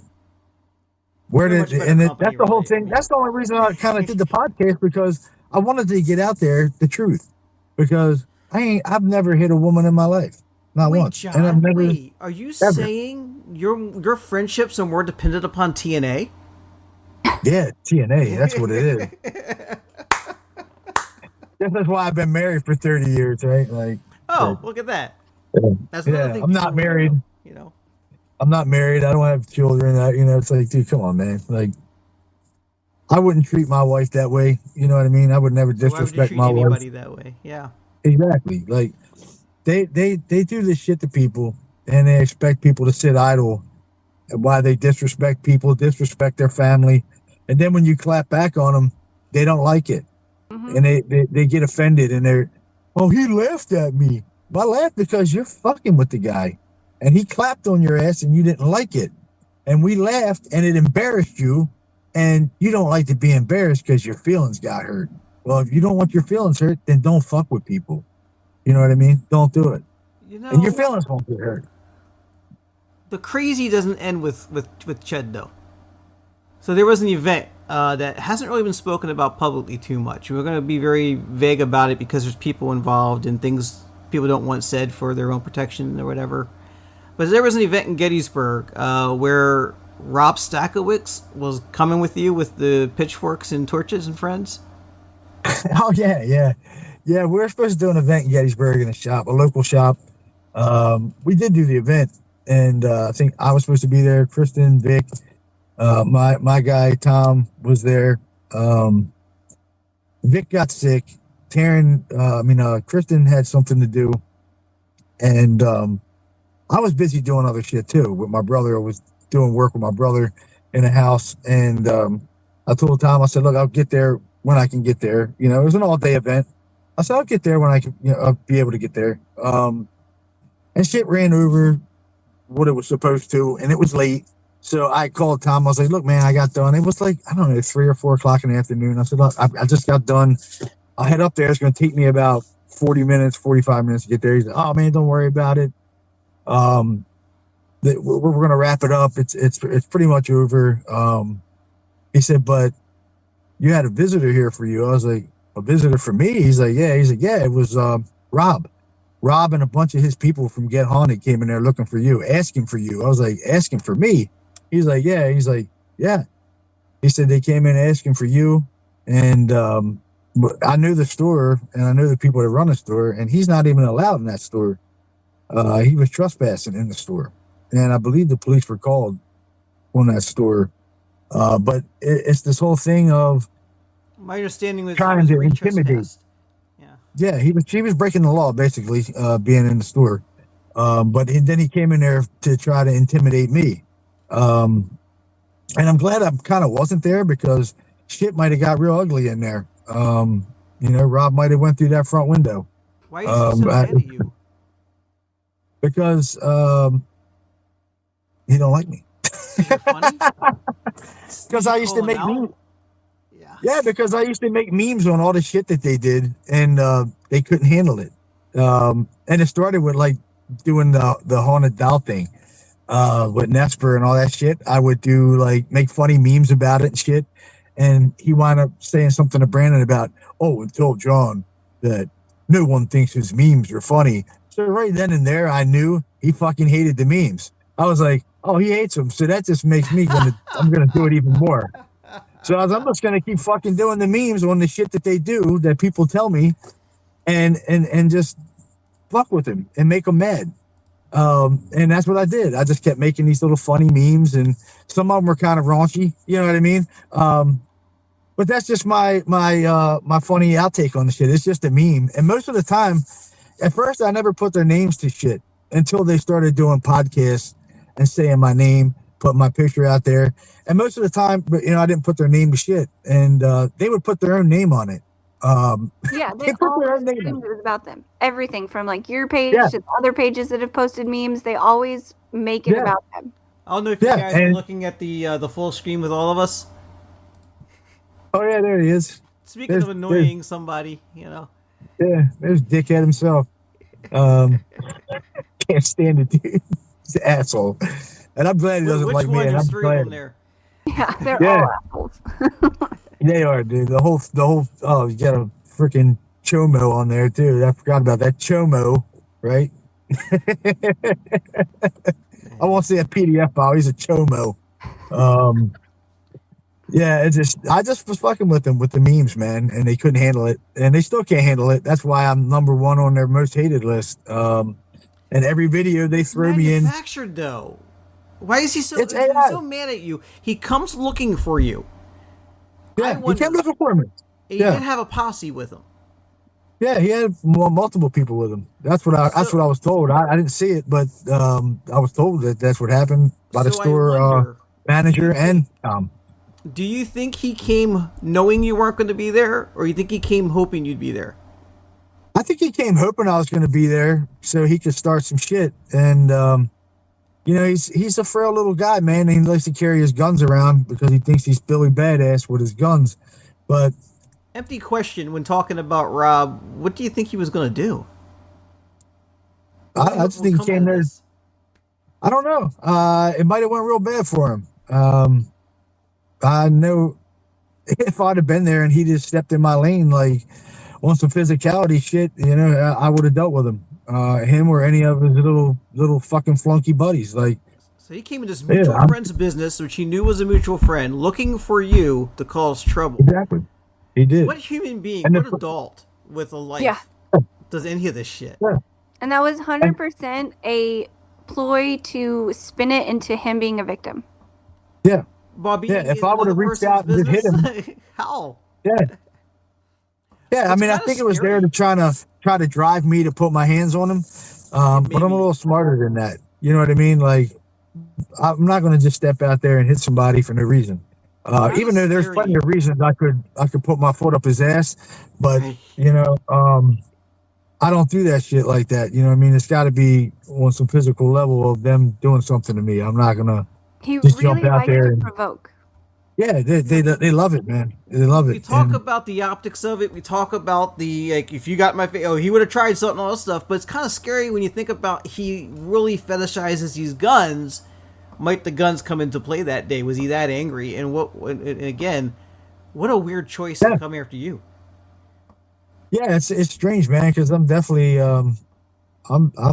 You're a much better that's company, the whole really. thing. That's the only reason I kind of did the podcast, because I wanted to get out there the truth. Because I've never hit a woman in my life, not Wait, once, John, and I've never. wait. Are you saying your friendships are more dependent upon TNA? Yeah, TNA. That's what it is. That's why I've been married for 30 years, right? Like, Oh, look at that. Yeah. That's another Yeah, thing. I'm not people married. know, you know. I'm not married. I don't have children. You know, it's like, dude, come on, man. Like, I wouldn't treat my wife that way. You know what I mean? I would never So why would you disrespect treat my wife. anybody that way? Yeah. Exactly. Like, they do this shit to people, and they expect people to sit idle. And why they disrespect people, disrespect their family, and then when you clap back on them, they don't like it, and they get offended, and they're, oh, he laughed at me. I laughed because you're fucking with the guy, and he clapped on your ass, and you didn't like it, and we laughed, and it embarrassed you, and you don't like to be embarrassed because your feelings got hurt. Well, if you don't want your feelings hurt, then don't fuck with people. You know what I mean? Don't do it. You know, And your feelings won't get hurt. the crazy doesn't end with CHUD though. So there was an event that hasn't really been spoken about publicly too much. We're going to be very vague about it because there's people involved and things people don't want said for their own protection or whatever. But there was an event in Gettysburg where Rob Stackowitz was coming with you with the pitchforks and torches and friends. Oh yeah. We were supposed to do an event in Gettysburg in a local shop. We did do the event, and I think I was supposed to be there. Kristen, Vic, my guy Tom was there. Vic got sick. Kristen had something to do, and I was busy doing other shit too with my brother. I was doing work with my brother in the house, and I told Tom, I said, look, I'll get there when I can get there. It was an all-day event. I said, I'll get there when I can, I'll be able to get there. And shit ran over what it was supposed to, and it was late. So I called Tom. I was like, look, man, I got done. It was like, I don't know, 3 or 4 o'clock in the afternoon. I said, look, I just got done. I'll head up there. It's going to take me about 40 minutes, 45 minutes to get there. He's like, oh, man, don't worry about it. We're going to wrap it up. It's pretty much over. He said, but you had a visitor here for you. I was like, a visitor for me? He's like, yeah. He's like, yeah, it was Rob. Rob and a bunch of his people from Get Haunted came in there looking for you, asking for you. I was like, asking for me? He's like, yeah. He's like, yeah. He said they came in asking for you, and I knew the store, and I knew the people that run the store, and he's not even allowed in that store. He was trespassing in the store, and I believe the police were called on that store. But it's this whole thing of my understanding was trying to intimidate. Yeah, he was breaking the law basically, being in the store. But then he came in there to try to intimidate me. And I'm glad I kind of wasn't there, because shit might have got real ugly in there. Rob might have went through that front window. Why is he so mad at you? Because he don't like me. You're funny? Because I used to make memes. Yeah, because I used to make memes on all the shit that they did, and they couldn't handle it. And it started with like doing the haunted doll thing with Nesper and all that shit. I would do like make funny memes about it and shit. And he wound up saying something to Brandon about, and tell John that no one thinks his memes are funny. So right then and there, I knew he fucking hated the memes. I was like, oh, he hates them. So that just makes me I'm gonna do it even more. So I'm just gonna keep fucking doing the memes on the shit that they do that people tell me, and just fuck with him and make him mad. And that's what I did. I just kept making these little funny memes, and some of them were kind of raunchy. You know what I mean? But that's just my funny outtake on the shit. It's just a meme. And most of the time, at first, I never put their names to shit until they started doing podcasts and saying my name, put my picture out there. And most of the time, I didn't put their name to shit, and they would put their own name on it. Yeah, they all it was about them. Everything from like your page to other pages that have posted memes, they always make it about them. I don't know if you guys are looking at the full screen with all of us. Oh yeah, there he is. Speaking of annoying somebody, Yeah, there's Dickhead himself. Can't stand it, dude. He's an asshole. And I'm glad he doesn't like me. And I'm glad. There? Yeah, they're all assholes. They are, dude. The whole. Oh, you got a freaking Chomo on there too. I forgot about that Chomo, right? I won't say a PDF file. He's a Chomo. Yeah, I just was fucking with them with the memes, man, and they couldn't handle it, and they still can't handle it. That's why I'm #1 on their most hated list. And every video they throw me in. Manufactured though. Why is he so mad at you? He comes looking for you. Yeah, he came looking for me. He didn't have a posse with him. Yeah, he had multiple people with him. That's what I was told. I didn't see it, but I was told that's what happened by the store manager and Tom. Do you think he came knowing you weren't going to be there, or you think he came hoping you'd be there? I think he came hoping I was going to be there so he could start some shit. And he's a frail little guy, man. And he likes to carry his guns around because he thinks he's Billy Badass with his guns. But empty question when talking about Rob. What do you think he was going to do? I just think he came there. I don't know. It might have went real bad for him. I know if I'd have been there and he just stepped in my lane, like on some physicality shit, I would have dealt with him. Him or any of his little fucking flunky buddies. Like, so he came into his mutual friend's business, which he knew was a mutual friend, looking for you to cause trouble. Exactly. He did. What human being, what adult with a life does any of this shit? Yeah. And that was 100% a ploy to spin it into him being a victim. Yeah. Bobby, Yeah, if is I would've another reached out and person's just hit business? How? Yeah. Yeah, I It's mean, I kinda think it was scary. there to try to drive me to put my hands on him. But I'm a Maybe. little smarter than that. You know what I mean? Like, I'm not going to just step out there and hit somebody for no reason. Kinda Even though there's scary. plenty of reasons I could put my foot up his ass, but Right. you know, I don't do that shit like that. You know what I mean? It's got to be on some physical level of them doing something to me. I'm not gonna He just jump really out likes there to and provoke. yeah, they love it, man. They love it. We talk And- about the optics of it. We talk about the, like, if you got my face, oh, he would have tried something, all that stuff. But it's kind of scary when you think about he really fetishizes these guns. Might the guns come into play that day? Was he that angry? And and again, what a weird choice to come after you. Yeah, it's strange, man, because I'm definitely I'm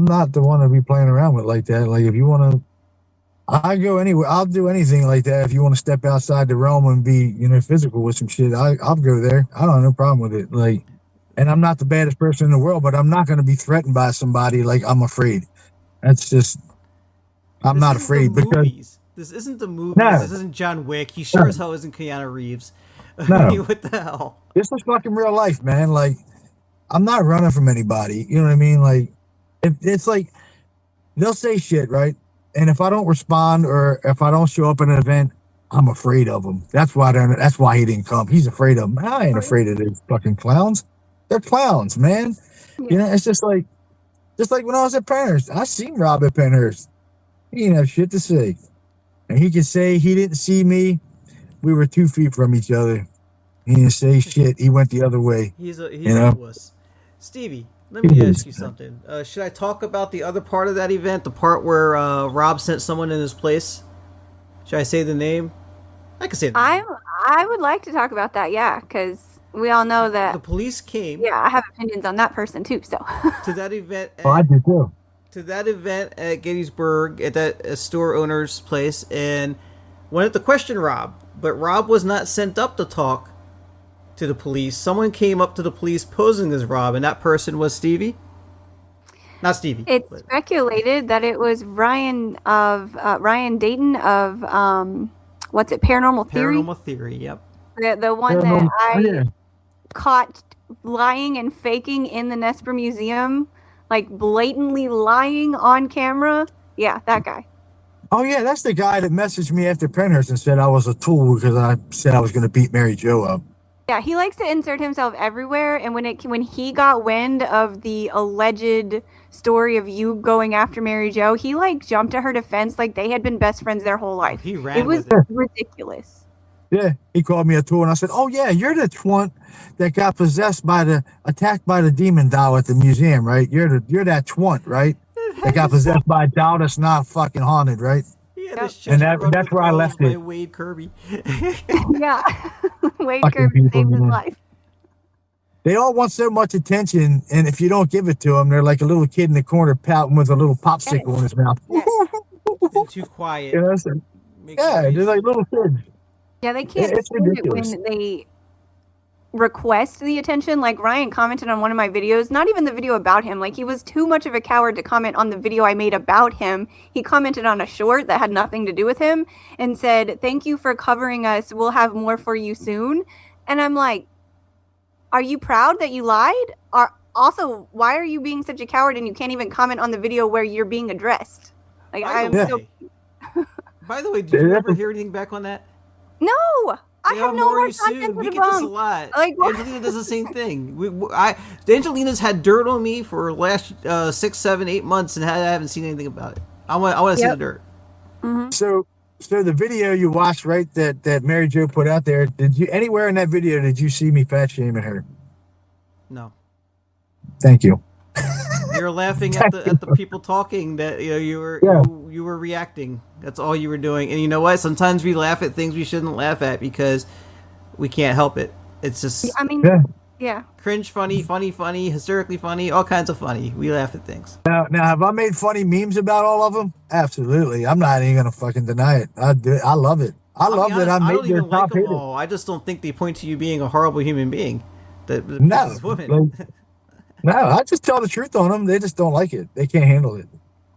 not the one to be playing around with like that. Like, if you want to, I go anywhere. I'll do anything like that. If you want to step outside the realm and be, you know, physical with some shit, I'll go there. I don't have no problem with it. Like, and I'm not the baddest person in the world, but I'm not going to be threatened by somebody like I'm afraid. That's just, I'm This not isn't afraid the because movies. This isn't the movies. No. This isn't John Wick. He sure as hell isn't Keanu Reeves. No. I mean, what the hell? this is fucking real life, man. Like, I'm not running from anybody. You know what I mean? Like, if it's like they'll say shit, right? And if I don't respond or if I don't show up at an event, I'm afraid of them. That's why he didn't come. He's afraid of them. I ain't afraid of those fucking clowns. They're clowns, man. Yeah. You know, it's just like when I was at Penhurst. I seen Rob at Penhurst. He didn't have shit to say. And he could say he didn't see me. We were 2 feet from each other. He didn't say shit. He went the other way. He's a You know? wuss. Stevie, let me ask you something. Should I talk about the other part of that event, the part where Rob sent someone in his place? Should I say the name? I can say the name. I would like to talk about that, yeah, because we all know The that. police came Yeah, I have opinions on that person too. So to that event. Oh, I did too. To that event at Gettysburg at that store owner's place and wanted to question Rob, but Rob was not sent up to talk to the police. Someone came up to the police posing as Rob, and that person was Stevie. Not Stevie. it's but speculated that it was Ryan Dayton of what's it, Paranormal Theory, Paranormal Theory. Yep. the one that Oh, I yeah. caught lying and faking in the Nesper Museum, like blatantly lying on camera. Yeah, that guy. Oh yeah, that's the guy that messaged me after Penhurst and said I was a tool because I said I was going to beat Mary Jo up. Yeah, he likes to insert himself everywhere, and when he got wind of the alleged story of you going after Mary Jo, he like jumped to her defense like they had been best friends their whole life. He ran It was with it. ridiculous. Yeah, he called me a tool, and I said, "Oh yeah, you're the twant that got attacked by the demon doll at the museum, right? You're that twant, right? That got possessed by a doll that's not fucking haunted, right?" Yeah, Yep. And that's where I left it. Wade Kirby. Yeah, Wade Fucking Kirby people, saved his man. life. They all want so much attention, and if you don't give it to them, they're like a little kid in the corner pouting with a little popsicle in his mouth. And too quiet. You know, so- Make yeah, noise. they're like little kids. Yeah, they can't It's stand it ridiculous. when they request the attention. Like Ryan commented on one of my videos, not even the video about him. Like he was too much of a coward to comment on the video I made about him. He commented on a short that had nothing to do with him and said, "Thank you for covering us. We'll have more for you soon." And I'm like, are you proud that you lied? Also, why are you being such a coward and you can't even comment on the video where you're being addressed? Like By I'm the so way- By the way, did you ever hear anything back on that? no. I Yeah, have no more you soon. content We to get this a debunk. lot. Like, what? Angelina does the same thing. Angelina's had dirt on me for the last 6, 7, 8 months, and I haven't seen anything about it. I want to see the Yep. dirt. Mhm. So the video you watched, right, that Mary Jo put out there, did you anywhere in that video did you see me fat shaming her? No, Thank you. you're laughing at the people talking. That you were Yeah. you were reacting. That's all you were doing. And you know what? Sometimes we laugh at things we shouldn't laugh at because we can't help it. It's just I mean, Yeah. yeah. cringe, funny, hysterically funny, all kinds of funny. We laugh at things. Now have I made funny memes about all of them? Absolutely. I'm not even gonna fucking deny it. I do. I love it. I I'll love be that honest, I I made don't their even like top them hitter. all. I just don't think they point to you being a horrible human being. The No, this woman. like, no, I just tell the truth on them. They just don't like it. They can't handle it.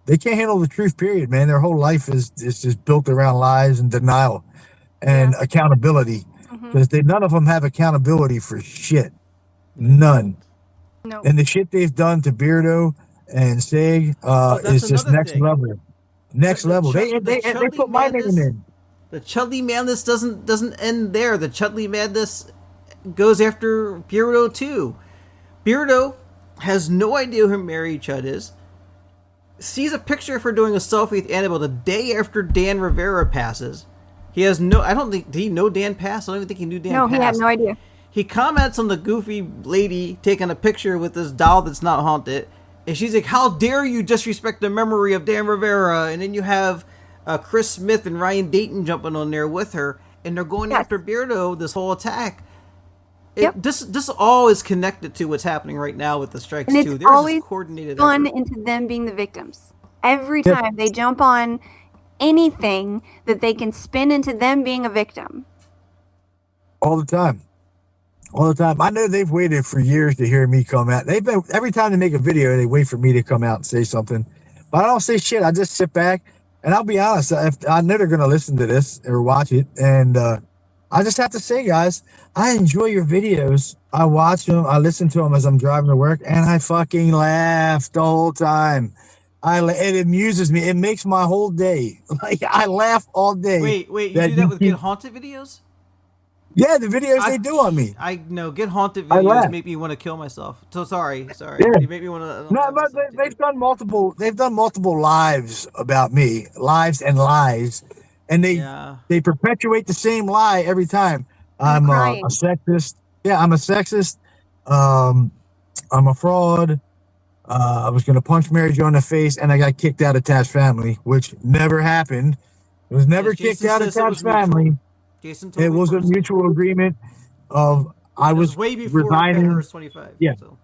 They can't handle the truth, period, man. Their whole life is just built around lies and denial and accountability. Because none of them have accountability for shit. None. No. And the shit they've done to Beardo and Sig is just next level. Next level. They put my name in. The Chudley madness doesn't end there. The Chudley madness goes after Beardo too. Beardo has no idea who Mary Chud is. Sees a picture of her doing a selfie with Annabelle the day after Dan Rivera passes. He has no. I don't think. Did he know Dan passed? I don't even think he knew Dan passed. No, he had no idea. He comments on the goofy lady taking a picture with this doll that's not haunted. And she's like, how dare you disrespect the memory of Dan Rivera? And then you have Chris Smith and Ryan Dayton jumping on there with her. And they're going after Beardo, this whole attack. This all is connected to what's happening right now with the strikes, and too. It's There's always coordinated fun effort. into them being the victims. Every time they jump on anything that they can spin into them being a victim. All the time. I know they've waited for years to hear me come out. Every time they make a video, they wait for me to come out and say something. But I don't say shit. I just sit back, and I'll be honest. I know they're going to listen to this or watch it, and I just have to say, guys, I enjoy your videos. I watch them. I listen to them as I'm driving to work, and I fucking laugh the whole time. It amuses me. It makes my whole day. Like, I laugh all day. Wait, you do that with Get Haunted videos? Yeah, the videos they do on me. I know. Get Haunted videos make me want to kill myself. So sorry. Yeah. You make me want to. No, but they've done multiple lives about me, lives and lies, and they perpetuate the same lie every time. I'm a sexist. Yeah, I'm a sexist. I'm a fraud. I was going to punch Mary Jo in the face, and I got kicked out of Tap's family, which never happened. I was never kicked out of Tap's family. Jason it was a mutual agreement of I was way before resigning. 25. Yeah, so.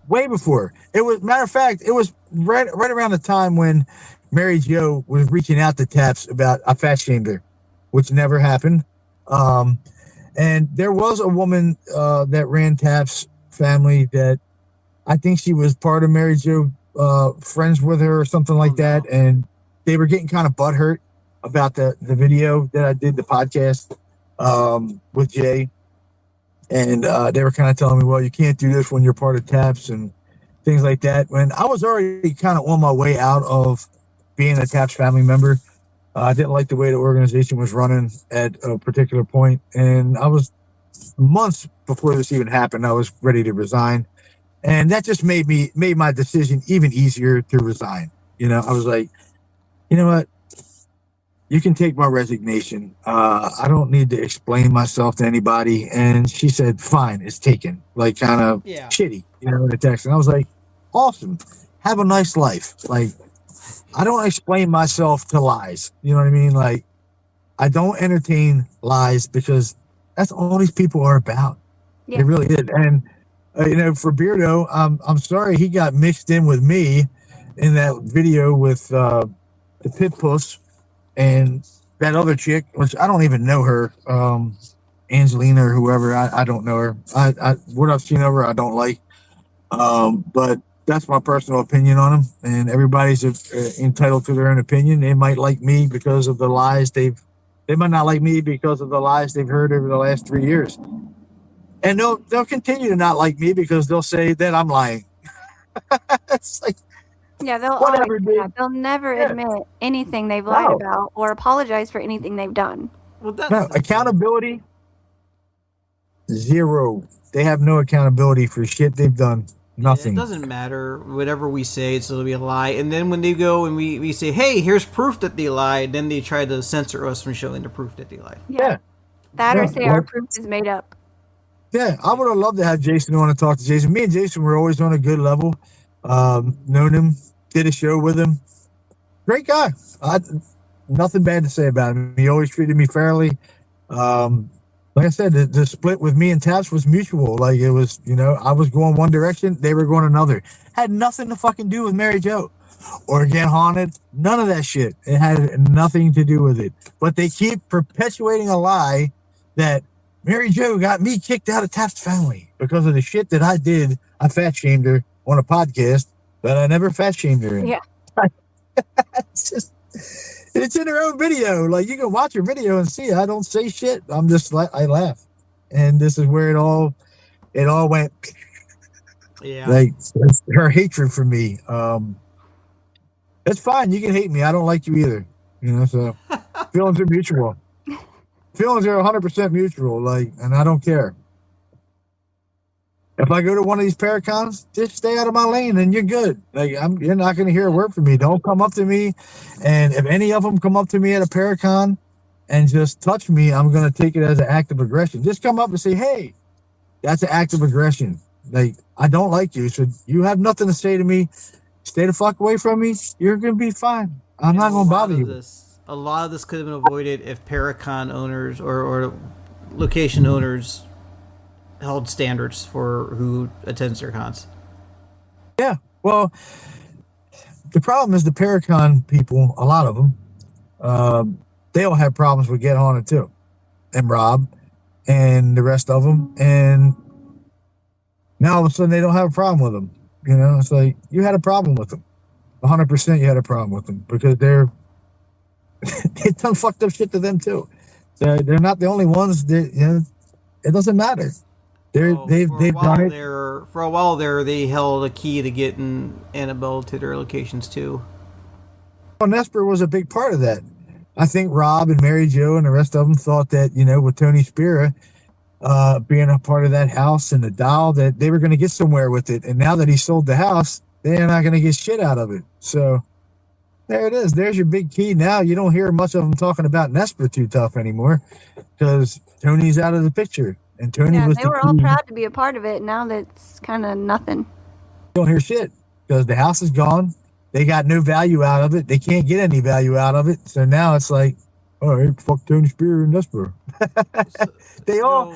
Way before. It was, matter of fact, it was right around the time when Mary Jo was reaching out to Taps about I fat shamed her, which never happened. And there was a woman that ran Taps family that I think she was part of Mary Jo, friends with her or something like that, and they were getting kind of butthurt about the video that I did, the podcast with Jay, and they were kind of telling me, well, you can't do this when you're part of Taps and things like that. When I was already kind of on my way out of being a Taps family member, I didn't like the way the organization was running at a particular point, and I was months before this even happened, I was ready to resign, and that just made my decision even easier to resign. You know, I was like, you know what? You can take my resignation. I don't need to explain myself to anybody. And she said, fine, it's taken. Like, kind of shitty, you know, in the text. And I was like, awesome. Have a nice life. Like, I don't explain myself to lies. You know what I mean? Like, I don't entertain lies because that's all these people are about. Yeah. It really is. And, you know, for Beardo, I'm sorry he got mixed in with me in that video with the Pit Puss. And that other chick, which I don't even know her, Angelina or whoever, I don't know her. What I've seen of her, I don't like. But that's my personal opinion on them. And everybody's entitled to their own opinion. They might like me because of the lies they might not like me because of the lies they've heard over the last 3 years. And they'll continue to not like me because they'll say that I'm lying. It's like, yeah, they'll always do that. They'll never admit anything they've lied about or apologize for anything they've done. Well, accountability, zero. They have no accountability for shit they've done. Nothing. It doesn't matter. Whatever we say, it'll be a lie. And then when they go and we say, hey, here's proof that they lied, then they try to censor us from showing the proof that they lied. Yeah. That or say our proof is made up. Yeah, I would have loved to have Jason on to talk to Jason. Me and Jason were always on a good level. Known him. Did a show with him. Great guy. Nothing bad to say about him. He always treated me fairly. Like I said, the split with me and Taps was mutual. Like, it was, you know, I was going one direction, they were going another. Had nothing to fucking do with Mary Jo or Get Haunted. None of that shit. It had nothing to do with it. But they keep perpetuating a lie that Mary Jo got me kicked out of Taps family because of the shit that I did. I fat shamed her on a podcast that I never fat shamed her in. Yeah. It's in her own video. Like, you can watch her video and see. I don't say shit. I'm just like, I laugh, and this is where it all went. Yeah. Like, it's her hatred for me. It's fine. You can hate me. I don't like you either. You know, so feelings are mutual. Feelings are 100% mutual. Like, and I don't care. If I go to one of these Paracons, just stay out of my lane and you're good. Like, you're not going to hear a word from me. Don't come up to me. And if any of them come up to me at a Paracon and just touch me, I'm going to take it as an act of aggression. Just come up and say, hey, that's an act of aggression. Like, I don't like you. So you have nothing to say to me. Stay the fuck away from me. You're going to be fine. I'm not going to bother you. A lot of this could have been avoided if Paracon owners or location owners held standards for who attends their cons. Yeah, well, the problem is the Paracon people, a lot of them, they all have problems with Get On It too, and Rob, and the rest of them, and now all of a sudden they don't have a problem with them. You know, it's like, you had a problem with them. 100% you had a problem with them because they've done fucked up shit to them too. So they're not the only ones that, you know, it doesn't matter. They've done it. For a while there, they held a key to getting Annabelle to their locations too. Well, Nesper was a big part of that. I think Rob and Mary Jo and the rest of them thought that, you know, with Tony Spira being a part of that house and the doll, that they were going to get somewhere with it. And now that he sold the house, they're not going to get shit out of it. So there it is. There's your big key. Now you don't hear much of them talking about Nesper too tough anymore because Tony's out of the picture. And Tony was they were all proud to be a part of it. Now that's kind of nothing. You don't hear shit because the house is gone. They got no value out of it. They can't get any value out of it. So now it's like, all right, fuck Tony Spear and Nesper. They all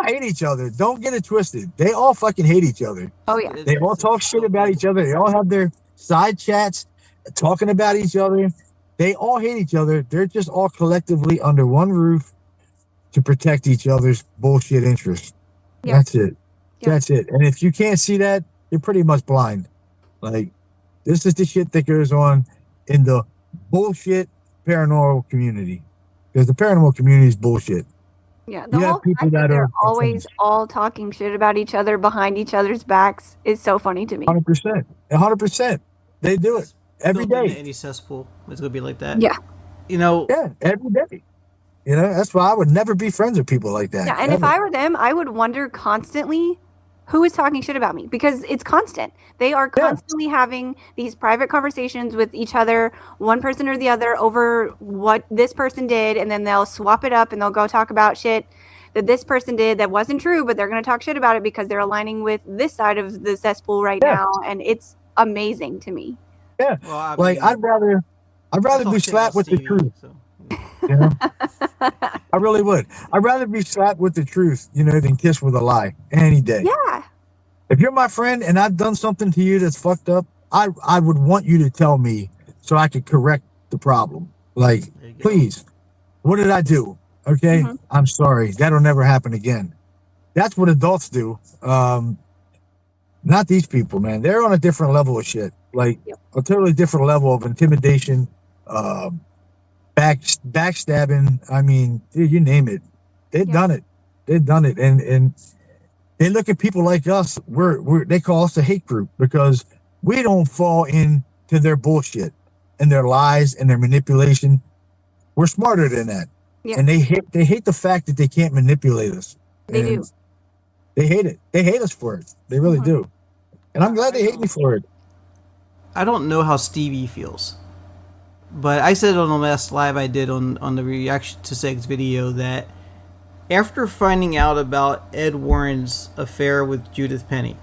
hate each other. Don't get it twisted. They all fucking hate each other. Oh yeah. They all talk shit about each other. They all have their side chats talking about each other. They all hate each other. They're just all collectively under one roof to protect each other's bullshit interests. Yep. That's it. Yep. That's it. And if you can't see that, you're pretty much blind. Like, this is the shit that goes on in the bullshit paranormal community. Because the paranormal community is bullshit. Yeah, the whole fact that they're always all talking shit about each other behind each other's backs is so funny to me. 100%. 100%. They do it every day. Any cesspool is going to be like that. Yeah. You know. Yeah, every day. You know, that's why I would never be friends with people like that. Yeah, and if I were them, I would wonder constantly who is talking shit about me, because it's constant. They are constantly having these private conversations with each other, one person or the other, over what this person did, and then they'll swap it up and they'll go talk about shit that this person did that wasn't true, but they're going to talk shit about it because they're aligning with this side of the cesspool right now, and it's amazing to me. Yeah, well, I mean, I'd rather be slapped with the truth. So. You know? I really would. I'd rather be slapped with the truth, you know, than kissed with a lie any day. Yeah. If you're my friend and I've done something to you that's fucked up, I would want you to tell me so I could correct the problem. Like, please, what did I do? Okay, I'm sorry. That'll never happen again. That's what adults do. Not these people, man. They're on a different level of shit. Like, a totally different level of intimidation, backstabbing. I mean, dude, you name it. They've done it. They've done it. And they look at people like us. They call us a hate group because we don't fall into their bullshit and their lies and their manipulation. We're smarter than that. Yeah. And they hate the fact that they can't manipulate us. They do. They hate it. They hate us for it. They really do. And I'm glad they hate me for it. I don't know how Stevie feels. But I said on the last live I did on the reaction to Seg's video that after finding out about Ed Warren's affair with Judith Penny,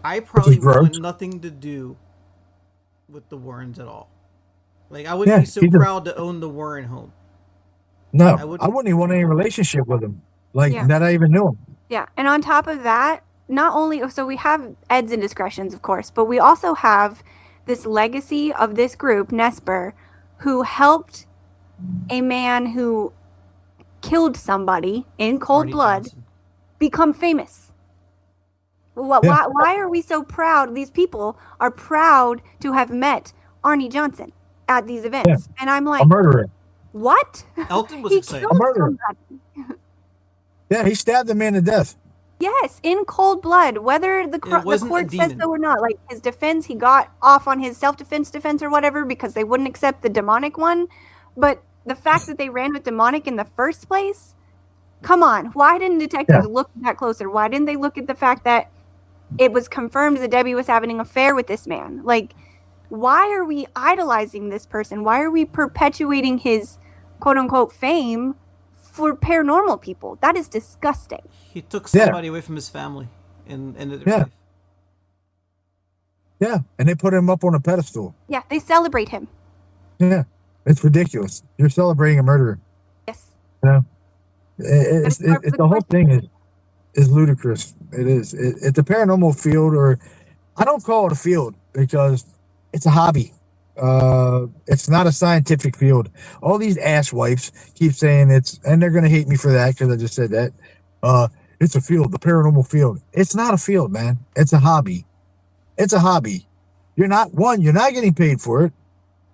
I probably want nothing to do with the Warrens at all. Like, I wouldn't be so proud to own the Warren home. No, I wouldn't even want any relationship with him. Like, that I even knew him. Yeah, and on top of that, not only, so we have Ed's indiscretions, of course, but we also have this legacy of this group, Nesper, who helped a man who killed somebody in cold blood become famous. Why are we so proud? These people are proud to have met Arnie Johnson at these events. And I'm like, A murderer. what? Elton was He excited. killed A murderer. somebody. Yeah, he stabbed the man to death. Yes, in cold blood, whether the wasn't a court says demon. so or not. Like his defense, he got off on his self-defense defense or whatever because they wouldn't accept the demonic one. But the fact that they ran with demonic in the first place, come on. Why didn't detectives look at that closer? Why didn't they look at the fact that it was confirmed that Debbie was having an affair with this man? Like, why are we idolizing this person? Why are we perpetuating his quote-unquote fame for paranormal people? That is disgusting. He took somebody away from his family and ended their life. Yeah, and they put him up on a pedestal. Yeah, they celebrate him. Yeah, it's ridiculous. You're celebrating a murderer. Yes. You know, the whole thing is ludicrous. It is. It's the paranormal field, or I don't call it a field because it's a hobby. It's not a scientific field. All these asswipes keep saying it's, and they're going to hate me for that because I just said that. It's a field, the paranormal field. It's not a field, man. It's a hobby. It's a hobby. You're not getting paid for it.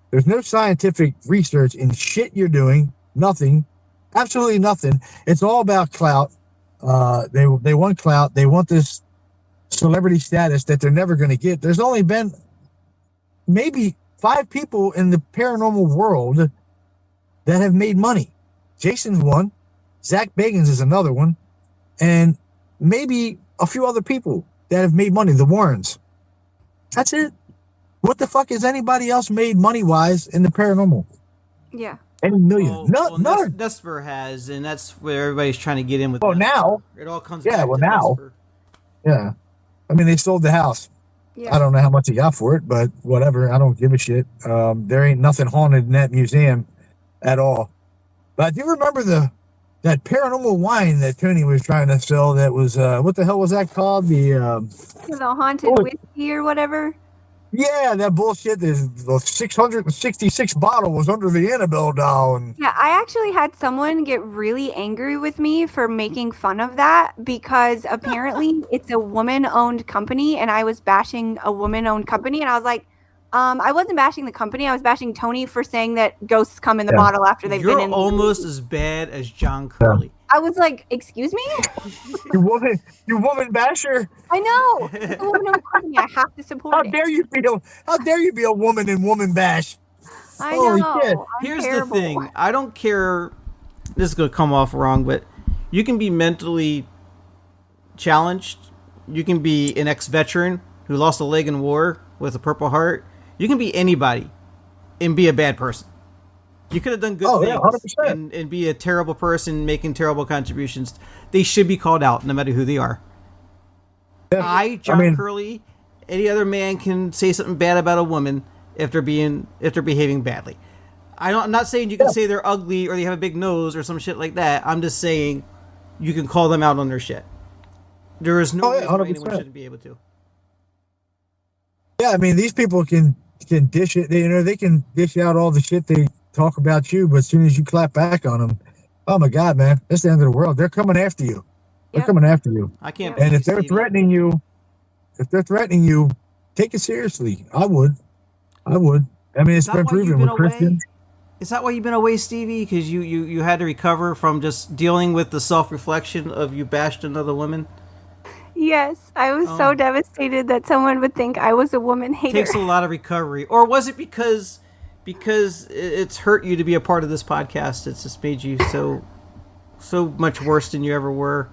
There's no scientific research in shit you're doing. Nothing. Absolutely nothing. It's all about clout. They want clout. They want this celebrity status that they're never going to get. There's only been maybe 5 people in the paranormal world that have made money. Jason's one. Zach Bagans is another one. And maybe a few other people that have made money. The Warrens. That's it. What the fuck has anybody else made money-wise in the paranormal? Yeah. Any million? No. Nesper has, and that's where everybody's trying to get in with. Well, now it all comes. Yeah. back Well, to now. Nesper. Yeah. I mean, they sold the house. Yeah. I don't know how much he got for it, but whatever. I don't give a shit. There ain't nothing haunted in that museum at all. But I do remember that paranormal wine that Tony was trying to sell. That was what the hell was that called? The haunted whiskey or whatever. Yeah, that bullshit. The 666 bottle was under the Annabelle doll. And Yeah, I actually had someone get really angry with me for making fun of that because apparently it's a woman-owned company and I was bashing a woman-owned company and I was like, I wasn't bashing the company. I was bashing Tony for saying that ghosts come in the bottle after they've been in. You're almost as bad as John Curley. I was like, excuse me? you woman basher. I know. It's a woman-owned company. I have to support it. How dare you be a woman in woman bash? I Holy know. shit. Here's terrible. the thing. I don't care. This is going to come off wrong, but you can be mentally challenged. You can be an ex-veteran who lost a leg in war with a Purple Heart. You can be anybody and be a bad person. You could have done good things and be a terrible person making terrible contributions. They should be called out no matter who they are. Yeah. John Curley, any other man can say something bad about a woman if they're behaving badly. I'm not saying you can say they're ugly or they have a big nose or some shit like that. I'm just saying you can call them out on their shit. There is no reason why anyone shouldn't be able to. Yeah, I mean, these people can dish it. They can dish out all the shit they talk about you, but as soon as you clap back on them, oh my God, man, that's the end of the world. They're coming after you. They're coming after you. I can't. And if they're threatening you, take it seriously. I would. I mean, it's been proven with Christians. Is that why you've been away, Stevie? Because you had to recover from just dealing with the self-reflection of you bashed another woman? Yes, I was so devastated that someone would think I was a woman hater. It takes a lot of recovery. Or was it because it's hurt you to be a part of this podcast? It's just made you so much worse than you ever were.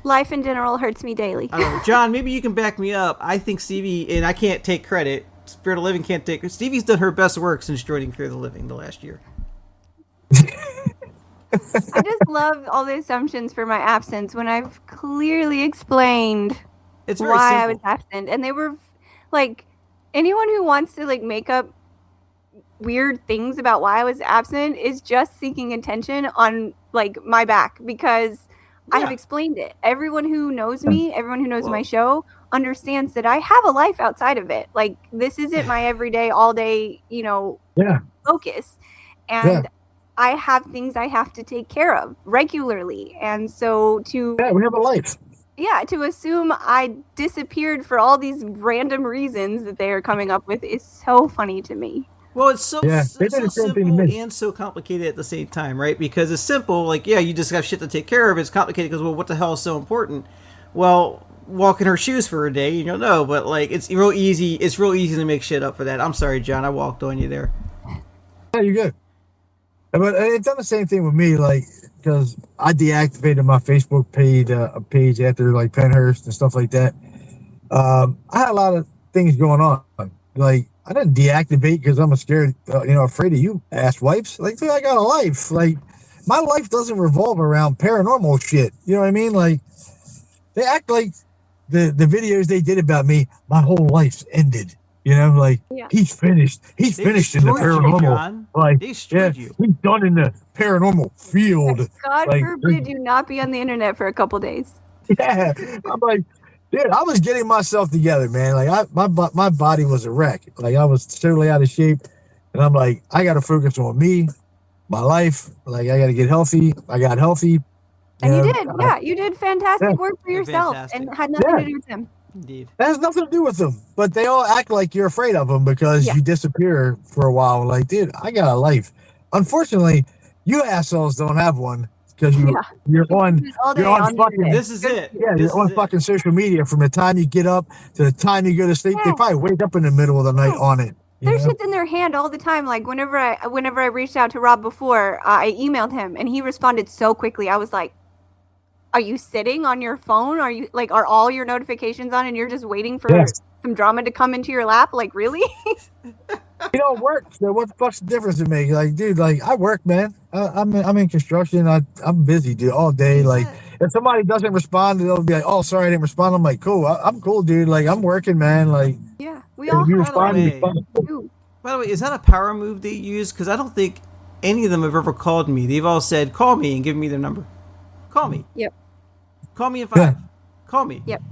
Life in general hurts me daily. I don't know. John, maybe you can back me up. I think Stevie, and I can't take credit, Spirit of Living can't take credit. Stevie's done her best work since joining Fear the Living the last year. I just love all the assumptions for my absence when I've clearly explained why I was absent. And they were like, anyone who wants to like make up weird things about why I was absent is just seeking attention on like my back because I have explained it. Everyone who knows me, everyone who knows my show understands that I have a life outside of it. Like this isn't my everyday, all day, focus. And I have things I have to take care of regularly. And so we have a life. Yeah, to assume I disappeared for all these random reasons that they are coming up with is so funny to me. Well, it's so Yeah, they it's did so the same thing to simple me. and so complicated at the same time, right? Because it's simple, like yeah, you just got shit to take care of. It's complicated because well, what the hell is so important? Well, walk in her shoes for a day, you don't know, but like it's real easy. It's real easy to make shit up for that. I'm sorry, John, I walked on you there. Yeah, you're good. But it's done the same thing with me, like because I deactivated my Facebook page after like Penhurst and stuff like that. I had a lot of things going on. Like I didn't deactivate because I'm scared, afraid of you, ass wipes. Like, dude, I got a life. Like, my life doesn't revolve around paranormal shit. You know what I mean? Like, they act like the videos they did about me, my whole life's ended. You know, like Yeah. he's finished. He's They finished in the destroyed you, paranormal. John. Like, They destroyed you. he's done in the paranormal field. God Like, forbid you not be on the internet for a couple days. Yeah, I'm like, dude, I was getting myself together, man. Like, my body was a wreck. Like, I was totally out of shape, and I'm like, I got to focus on me, my life. Like, I got to get healthy. I got healthy. And you know, did, yeah. You did fantastic work for You're yourself fantastic. and had nothing Yeah. to do with him. Indeed. That has nothing to do with them, but they all act like you're afraid of them because Yeah. you disappear for a while. Like, dude, I got a life. Unfortunately, you assholes don't have one because Yeah. you're on All day you're on on fucking the This is it. yeah, This you're on is it. fucking social media from the time you get up to the time you go to sleep. They Yeah. probably wake up in the middle of the night on it. you Their know? shit's in their hand all the time. Like whenever I reached out to Rob before, I emailed him and he responded so quickly. I was like, "Are you sitting on your phone? Are all your notifications on and you're just waiting for Yes. some drama to come into your lap? Like really?" You don't work, so what the fuck's the difference to me? Like, dude, like I work, man. I'm in construction. I'm busy, dude, all day. Like, if somebody doesn't respond, they'll be like, "Oh, sorry, I didn't respond." I'm like, "Cool, I'm cool, dude. Like, I'm working, man. Like, Yeah, we all if you by the respond, you way- respond." do. By the way, is that a power move they use? Because I don't think any of them have ever called me. They've all said, "Call me and give me their number. Call me. Yep. Call me in 5. Yeah. Call me. Yep.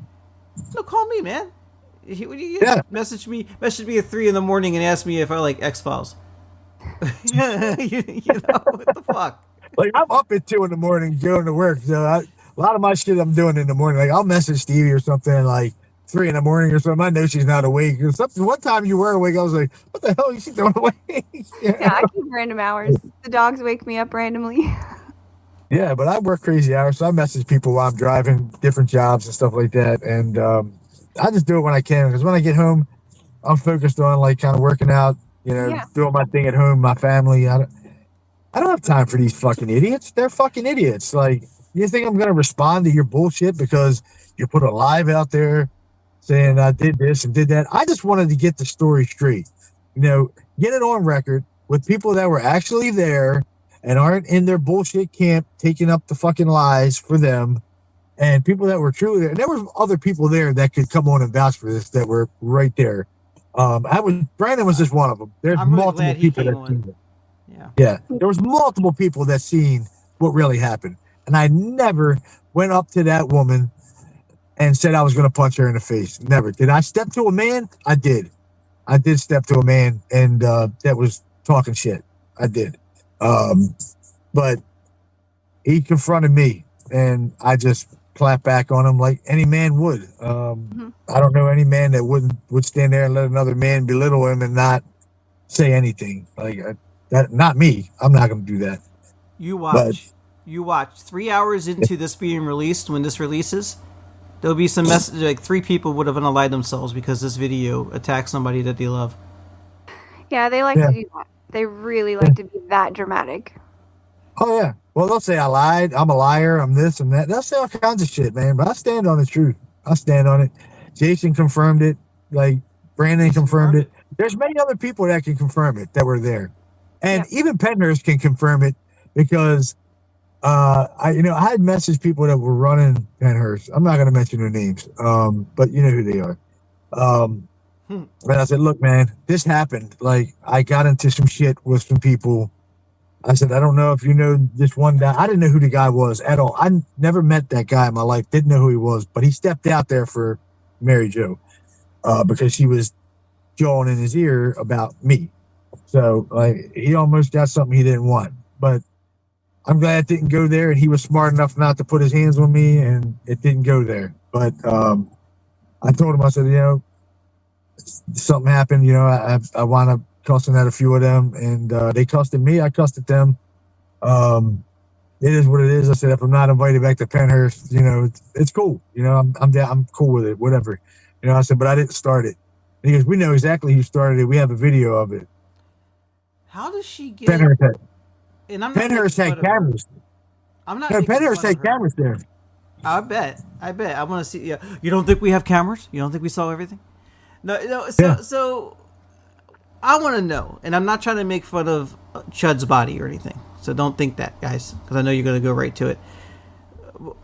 No, call me, man. When you Yeah. message me at 3 a.m. and ask me if I like X-Files. you know what the fuck? Like, I'm up at 2 a.m. going to work. So a lot of my shit I'm doing in the morning. Like, I'll message Stevie or something like 3 a.m. or something. I know she's not awake or something. One time you were awake, I was like, "What the hell is she doing awake?" Yeah, I keep random hours. The dogs wake me up randomly. Yeah, but I work crazy hours, so I message people while I'm driving, different jobs and stuff like that. And I just do it when I can, because when I get home, I'm focused on like kind of working out, Yeah. doing my thing at home, my family. I don't have time for these fucking idiots. They're fucking idiots. Like, you think I'm gonna respond to your bullshit because you put a live out there saying I did this and did that? I just wanted to get the story straight. Get it on record with people that were actually there and aren't in their bullshit camp taking up the fucking lies for them, and people that were truly there. And there were other people there that could come on and vouch for this that were right there. Brandon was just one of them. There's I'm really multiple glad he people came that on. seen it. Yeah. Yeah, there was multiple people that seen what really happened, and I never went up to that woman and said I was going to punch her in the face. Never. Did I step to a man? I did. I did step to a man, and that was talking shit. I did. But he confronted me, and I just clapped back on him like any man would. I don't know any man that would stand there and let another man belittle him and not say anything. Like that. Not me. I'm not going to do that. You watch 3 hours into this being released. When this releases, there'll be some message like 3 people would have unallied themselves because this video attacked somebody that they love. Yeah, they like to do that. They really like to be that dramatic. Oh yeah. Well, they'll say I lied. I'm a liar. I'm this and that. They'll say all kinds of shit, man. But I stand on the truth. I stand on it. Jason confirmed it. Like Brandon confirmed it. There's many other people that can confirm it that were there, and even Penhurst can confirm it because I had messaged people that were running Penhurst. I'm not going to mention their names, but you know who they are. And I said, "Look, man, this happened. Like, I got into some shit with some people." I said, "I don't know if you know this one guy." I didn't know who the guy was at all. I never met that guy in my life. Didn't know who he was, but he stepped out there for Mary Jo because she was jawing in his ear about me. So, like, he almost got something he didn't want. But I'm glad it didn't go there, and he was smart enough not to put his hands on me, and it didn't go there. But I told him, I said, something happened. I want to cussing at a few of them, and they cussed at me. I cussed at them. It is what it is. I said, if I'm not invited back to Penhurst, it's cool. I'm cool with it. Whatever. I said, but I didn't start it. And he goes, we know exactly who started it. We have a video of it. How does she get? Penhurst had, And I'm not Penhurst making had fun of her. cameras. I'm not. No, making Penhurst fun of had her. cameras there. I bet. I want to see. Yeah. You don't think we have cameras? You don't think we saw everything? No. So I want to know, and I'm not trying to make fun of Chud's body or anything. So don't think that, guys, because I know you're going to go right to it.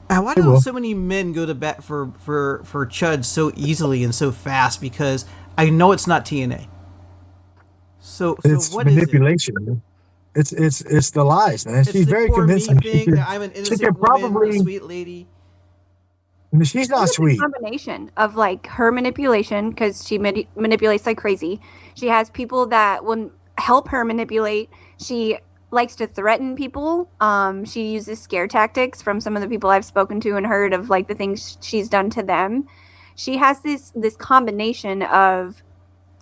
Why do so many men go to bat for Chud so easily and so fast? Because I know it's not TNA. So It's what is it? manipulation. Man. It's the lies, man. It's She's the very poor me convincing. thing that I'm an innocent woman, a sweet lady. She's not It's a sweet. combination of like her manipulation because she manipulates like crazy. She has people that will help her manipulate. She likes to threaten people. She uses scare tactics from some of the people I've spoken to and heard of like the things she's done to them. She has this combination of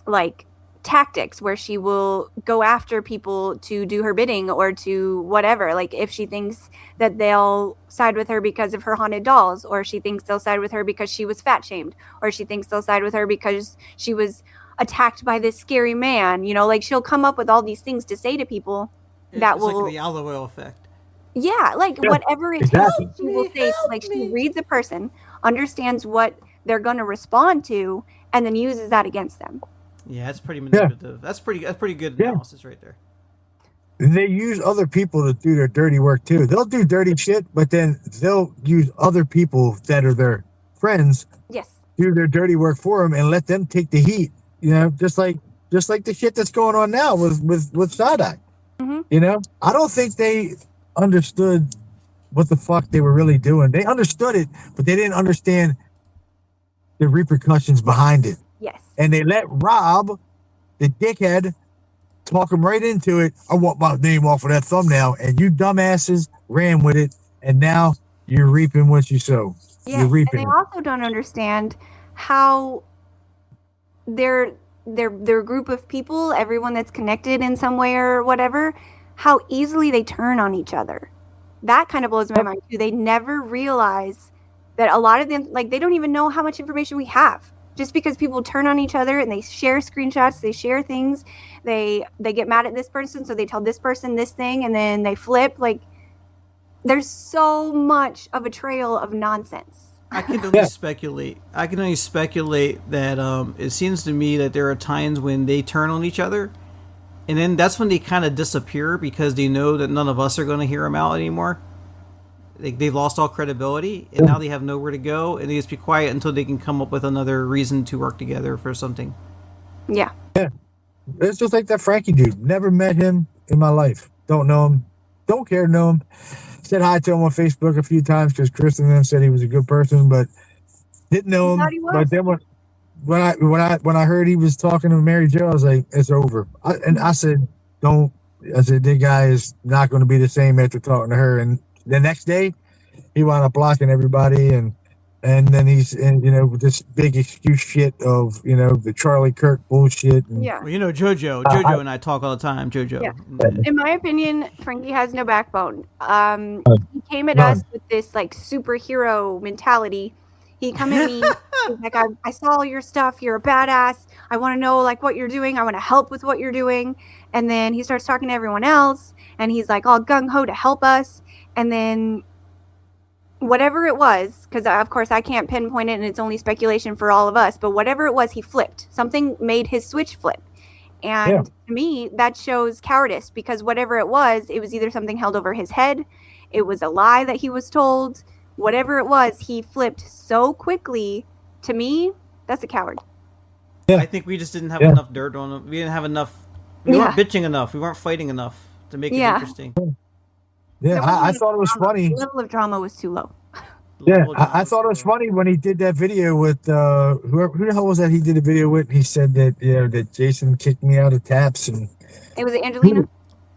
like tactics where she will go after people to do her bidding or to whatever. Like if she thinks that they'll side with her because of her haunted dolls, or she thinks they'll side with her because she was fat shamed, or she thinks they'll side with her because she was attacked by this scary man. Like she'll come up with all these things to say to people that It's will like the olive oil effect. yeah, like Yeah, whatever it exactly. takes, she will say, like she reads a person, understands what they're going to respond to, and then uses that against them. Yeah, that's pretty manipulative. That's pretty good analysis right there. They use other people to do their dirty work too. They'll do dirty shit, but then they'll use other people that are their friends Yes. do their dirty work for them and let them take the heat. Just like the shit that's going on now with Side-Eye. Mm-hmm. I don't think they understood what the fuck they were really doing. They understood it, but they didn't understand the repercussions behind it. Yes. And they let Rob, the dickhead, talk him right into it. I want my name off of that thumbnail, and you dumbasses ran with it, and now you're reaping what you sow. Yeah, You're reaping. and they also don't understand how their group of people, everyone that's connected in some way or whatever, how easily they turn on each other. That kind of blows my mind too. They never realize that a lot of them, like, they don't even know how much information we have. Just because people turn on each other and they share screenshots, they share things, they get mad at this person, so they tell this person this thing, and then they flip. Like, there's so much of a trail of nonsense. I can only speculate. I can only speculate that it seems to me that there are times when they turn on each other, and then that's when they kind of disappear because they know that none of us are going to hear them out anymore. They've lost all credibility, and now they have nowhere to go, and they just be quiet until they can come up with another reason to work together for something. Yeah. It's just like that Frankie dude. Never met him in my life. Don't know him. Don't care to know him. Said hi to him on Facebook a few times because Chris and them said he was a good person, but didn't know him. But then when I heard he was talking to Mary Jo, I was like, it's over. I said, don't. I said, the guy is not going to be the same after talking to her. And the next day, he wound up blocking everybody, and then he's with this big excuse shit of the Charlie Kirk bullshit. And, Yeah. Well, JoJo and I talk all the time. JoJo. Yeah. In my opinion, Frankie has no backbone. He came at us with this like superhero mentality. He come at me he's like, I saw your stuff. You're a badass. I want to know like what you're doing. I want to help with what you're doing. And then he starts talking to everyone else, and he's like all gung ho to help us. And then whatever it was, because of course I can't pinpoint it and it's only speculation for all of us, but whatever it was, he flipped. Something made his switch flip. And to me, that shows cowardice, because whatever it was either something held over his head, it was a lie that he was told, whatever it was, he flipped so quickly. To me, that's a coward. I think we just didn't have enough dirt on him. We didn't have enough. We weren't bitching enough. We weren't fighting enough to make it interesting. Yeah, I thought it was funny. The level of drama was too low. Yeah, I thought it was funny when he did that video with who the hell was that he did a video with? He said that that Jason kicked me out of taps, and it was Angelina.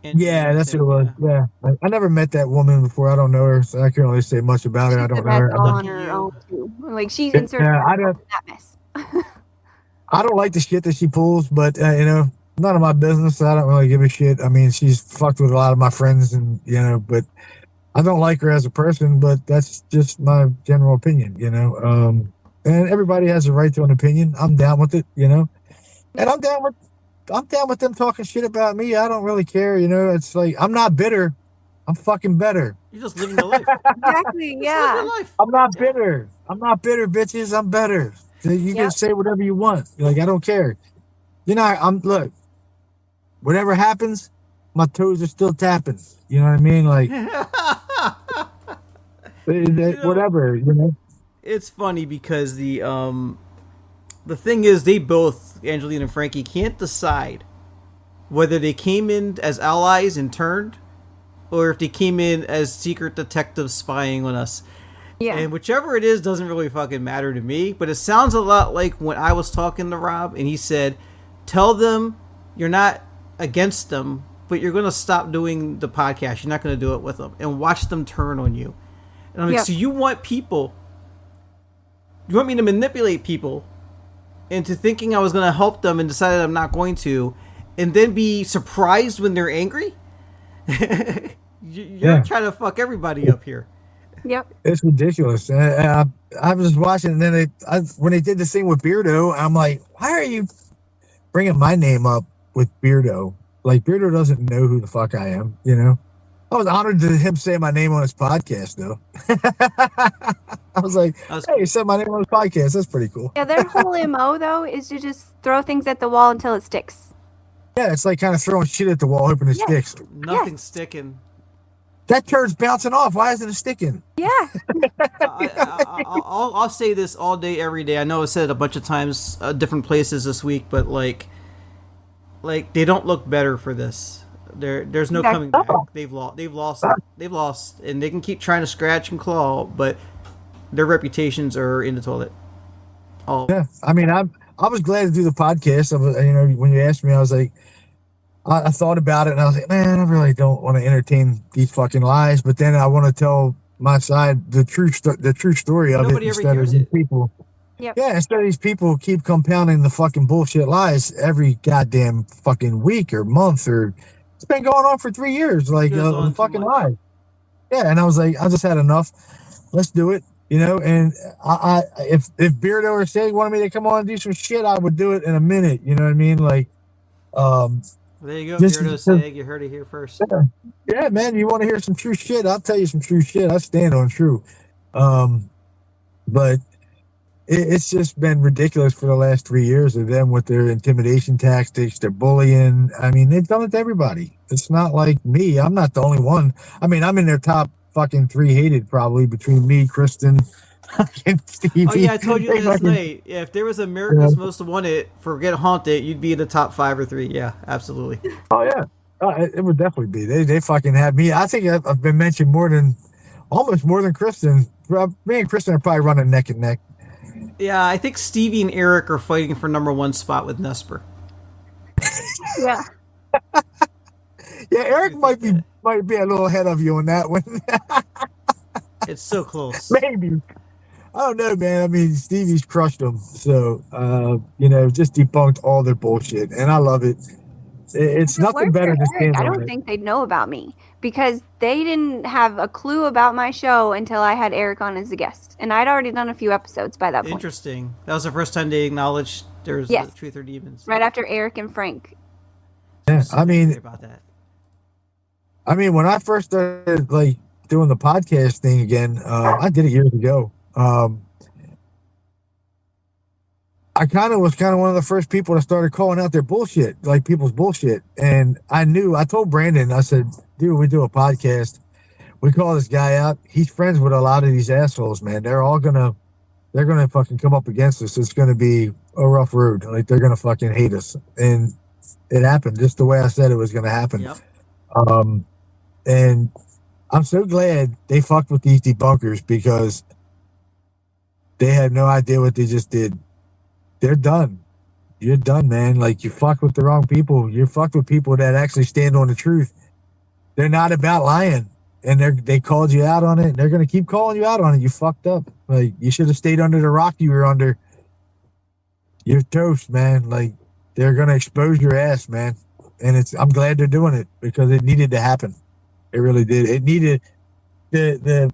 Yeah, that's what it was. Yeah, I never met that woman before. I don't know her, so I can't really say much about her. I don't know her. On her own too. Like she's inserted that mess. I don't like the shit that she pulls, but none of my business. I don't really give a shit. I mean, she's fucked with a lot of my friends, and but I don't like her as a person. But that's just my general opinion, And everybody has a right to an opinion. I'm down with it, and I'm down with them talking shit about me. I don't really care, It's like I'm not bitter. I'm fucking better. You're just living your life. Exactly. Just Yeah. live your life. I'm not bitter. I'm not bitter, bitches. I'm better. So you can say whatever you want. Like, I don't care. Look, whatever happens, my toes are still tapping. You know what I mean? Like, whatever, It's funny because the thing is, they both, Angelina and Frankie, can't decide whether they came in as allies and turned, or if they came in as secret detectives spying on us. Yeah. And whichever it is doesn't really fucking matter to me, but it sounds a lot like when I was talking to Rob and he said, tell them you're not against them, but you're going to stop doing the podcast. You're not going to do it with them, and watch them turn on you. And I'm like, so you want me to manipulate people into thinking I was going to help them and decided I'm not going to, and then be surprised when they're angry? You're trying to fuck everybody up here. Yep. It's ridiculous. I was just watching, and then when they did this thing with Beardo, I'm like, why are you bringing my name up with Beardo? Like, Beardo doesn't know who the fuck I am, I was honored to him say my name on his podcast, though. I was like, hey, he said my name on his podcast. That's pretty cool. Yeah, their whole MO, though, is to just throw things at the wall until it sticks. Yeah, it's like kind of throwing shit at the wall, hoping it sticks. Nothing's sticking. That turd's bouncing off. Why isn't it sticking? Yeah. I'll say this all day, every day. I know I said it a bunch of times, different places this week, but like they don't look better for this. There's no coming back. They've lost, and they can keep trying to scratch and claw, but their reputations are in the toilet. Yeah, I mean, I was glad to do the podcast. When you asked me, I was like, I thought about it, and I was like, man, I really don't want to entertain these fucking lies. But then I want to tell my side, the true story of Nobody it, ever instead of hears these it. people. Yep. Yeah, instead of these people keep compounding the fucking bullshit lies every goddamn fucking week or month, or it's been going on for 3 years, like the fucking lies. Yeah, and I was like, I just had enough. Let's do it, And if Beardo or Sag wanted me to come on and do some shit, I would do it in a minute. You know what I mean? Like, there you go, Beardo Sag. You heard it here first. Yeah, man. You want to hear some true shit? I'll tell you some true shit. I stand on true. But it's just been ridiculous for the last 3 years of them with their intimidation tactics, their bullying. I mean, they've done it to everybody. It's not like me. I'm not the only one. I mean, I'm in their top fucking 3 hated, probably, between me, Kristen, and Stevie. Oh yeah, I told you last night. Yeah, if there was America's Most Wanted for Get Haunted, you'd be in the top 5 or 3. Yeah, absolutely. Oh yeah, it would definitely be. They fucking have me. I think I've been mentioned almost more than Kristen. Me and Kristen are probably running neck and neck. Yeah, I think Stevie and Eric are fighting for #1 spot with Nesper. Yeah. Yeah, Eric might be a little ahead of you on that one. It's so close. Maybe. I don't know, man. I mean, Stevie's crushed them. So, just debunked all their bullshit. And I love it. It's nothing better than stand on it. I don't think they'd know about me because they didn't have a clue about my show until I had Eric on as a guest. And I'd already done a few episodes by that point. Interesting. That was the first time they acknowledged there's Truth or Demons. Right after Eric and Frank. Yeah, So about that. I mean, when I first started doing the podcast thing again, I did it years ago. I was one of the first people that started calling out their bullshit, like people's bullshit. And I told Brandon, I said, dude, we do a podcast. We call this guy out. He's friends with a lot of these assholes, man. They're gonna fucking come up against us. It's gonna be a rough road. Like, they're gonna fucking hate us. And it happened just the way I said it was gonna happen. Yep. And I'm so glad they fucked with these debunkers because they had no idea what they just did. They're done. You're done, man. Like, you fucked with the wrong people. You fucked with people that actually stand on the truth. They're not about lying. And they called you out on it. And they're going to keep calling you out on it. You fucked up. Like, you should have stayed under the rock you were under. You're toast, man. Like, they're gonna expose your ass, man. And I'm glad they're doing it because it needed to happen. It really did. It needed the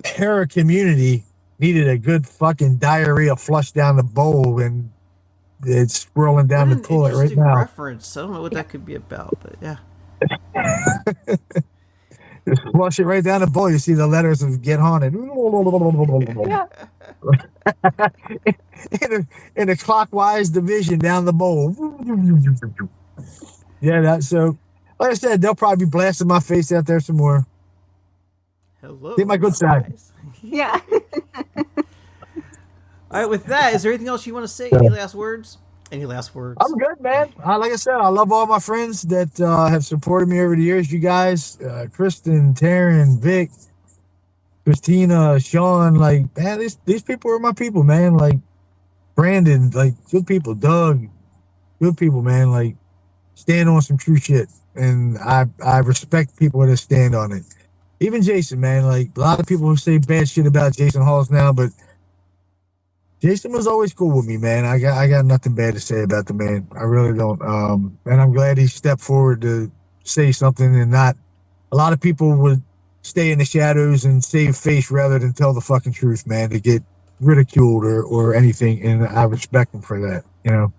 para community needed a good fucking diarrhea flush down the bowl, and it's swirling down the toilet right now. Reference. I don't know what that could be about, but yeah. Just flush it right down the bowl. You see the letters of "Get Haunted" in a clockwise division down the bowl. Yeah, so like I said, they'll probably be blasting my face out there some more. Hello. Get my good side. Yeah. All right, with that, is there anything else you want to say? Any last words? Any last words? I'm good, man. Like I said, I love all my friends that have supported me over the years. You guys, Kristen, Taryn, Vic, Christina, Sean, like, man, these people are my people, man. Like, Brandon, like, good people. Doug, good people, man. Like, stand on some true shit. And I respect people that stand on it. Even Jason, man. Like, a lot of people say bad shit about Jason Halls now, but Jason was always cool with me, man. I got nothing bad to say about the man. I really don't. And I'm glad he stepped forward to say something, and not a lot of people would stay in the shadows and save face rather than tell the fucking truth, man, to get ridiculed or anything. And I respect him for that, you know.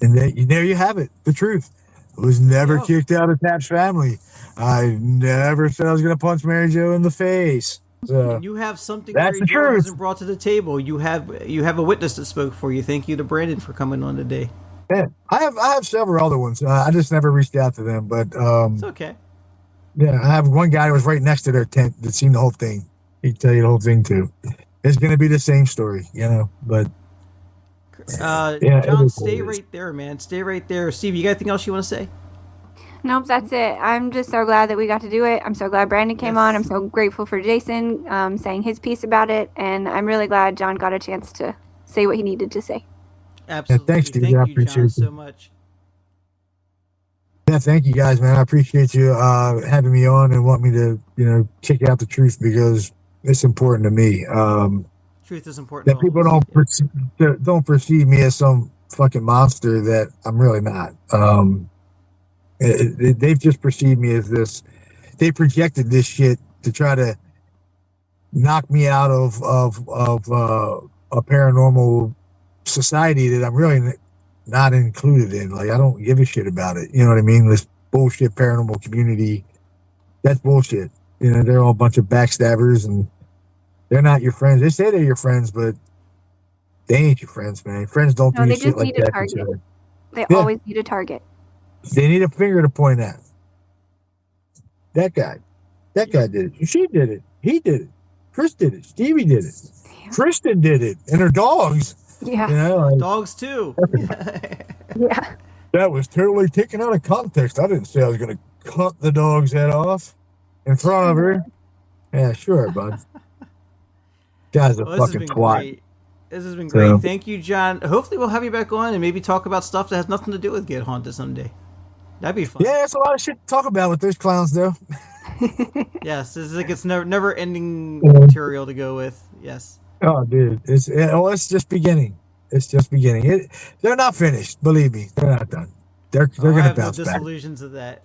And there you have it, the truth. I was never kicked out of Tap's family. I never said I was going to punch Mary Jo in the face. So, you have something that's the Mary Jo truth. hasn't brought to the table. You have a witness that spoke for you. Thank you to Brandon for coming on today. Yeah, I have several other ones. I just never reached out to them, but It's okay. Yeah, I have one guy that was right next to their tent that seen the whole thing. He'd tell you the whole thing too. It's going to be the same story, you know. But John, stay right there, man. Stay right there. Steve, you got anything else you want to say? Nope, that's it. I'm just so glad that we got to do it. I'm so glad Brandon came on. I'm so grateful for Jason saying his piece about it. And I'm really glad John got a chance to say what he needed to say. Absolutely. Yeah, thanks, Steve. Thank I you, appreciate John, it. so much. Yeah, thank you guys, man. I appreciate you having me on and want me to, you know, kick out the truth because it's important to me. Truth is important. That people don't perceive me as some fucking monster that I'm really not. They've just perceived me as this. They projected this shit to try to knock me out of a paranormal society that I'm really not included in. Like, I don't give a shit about it. You know what I mean? This bullshit paranormal community, that's bullshit. You know, they're all a bunch of backstabbers and they're not your friends. They say they're your friends, but they ain't your friends, man. Friends don't do shit like that to each other. They always need a target. They need a finger to point at. That guy did it. She did it. He did it. Chris did it. Stevie did it. Yeah. Kristen did it. And her dogs. Yeah. You know, like, Dogs too. Yeah. that was totally taken out of context. I didn't say I was going to cut the dog's head off in front of her. Yeah, sure, bud. Guy's a fucking twat. Great. This has been great. So, Thank you, John. Hopefully we'll have you back on and maybe talk about stuff that has nothing to do with Get Haunted someday. That'd be fun. yeah, it's a lot of shit to talk about with those clowns, though. Yes, it's never ending material to go with. Yes. Oh, dude, it's just beginning. It's just beginning. They're not finished. Believe me, they're not done. They're going to bounce back. Disillusions of that.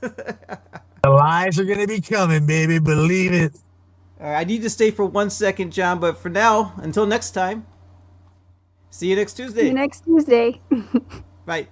The lies are going to be coming, baby. Believe it. All right, I need to stay for 1 second, John, but for now, until next time, see you next Tuesday. See you next Tuesday. Bye.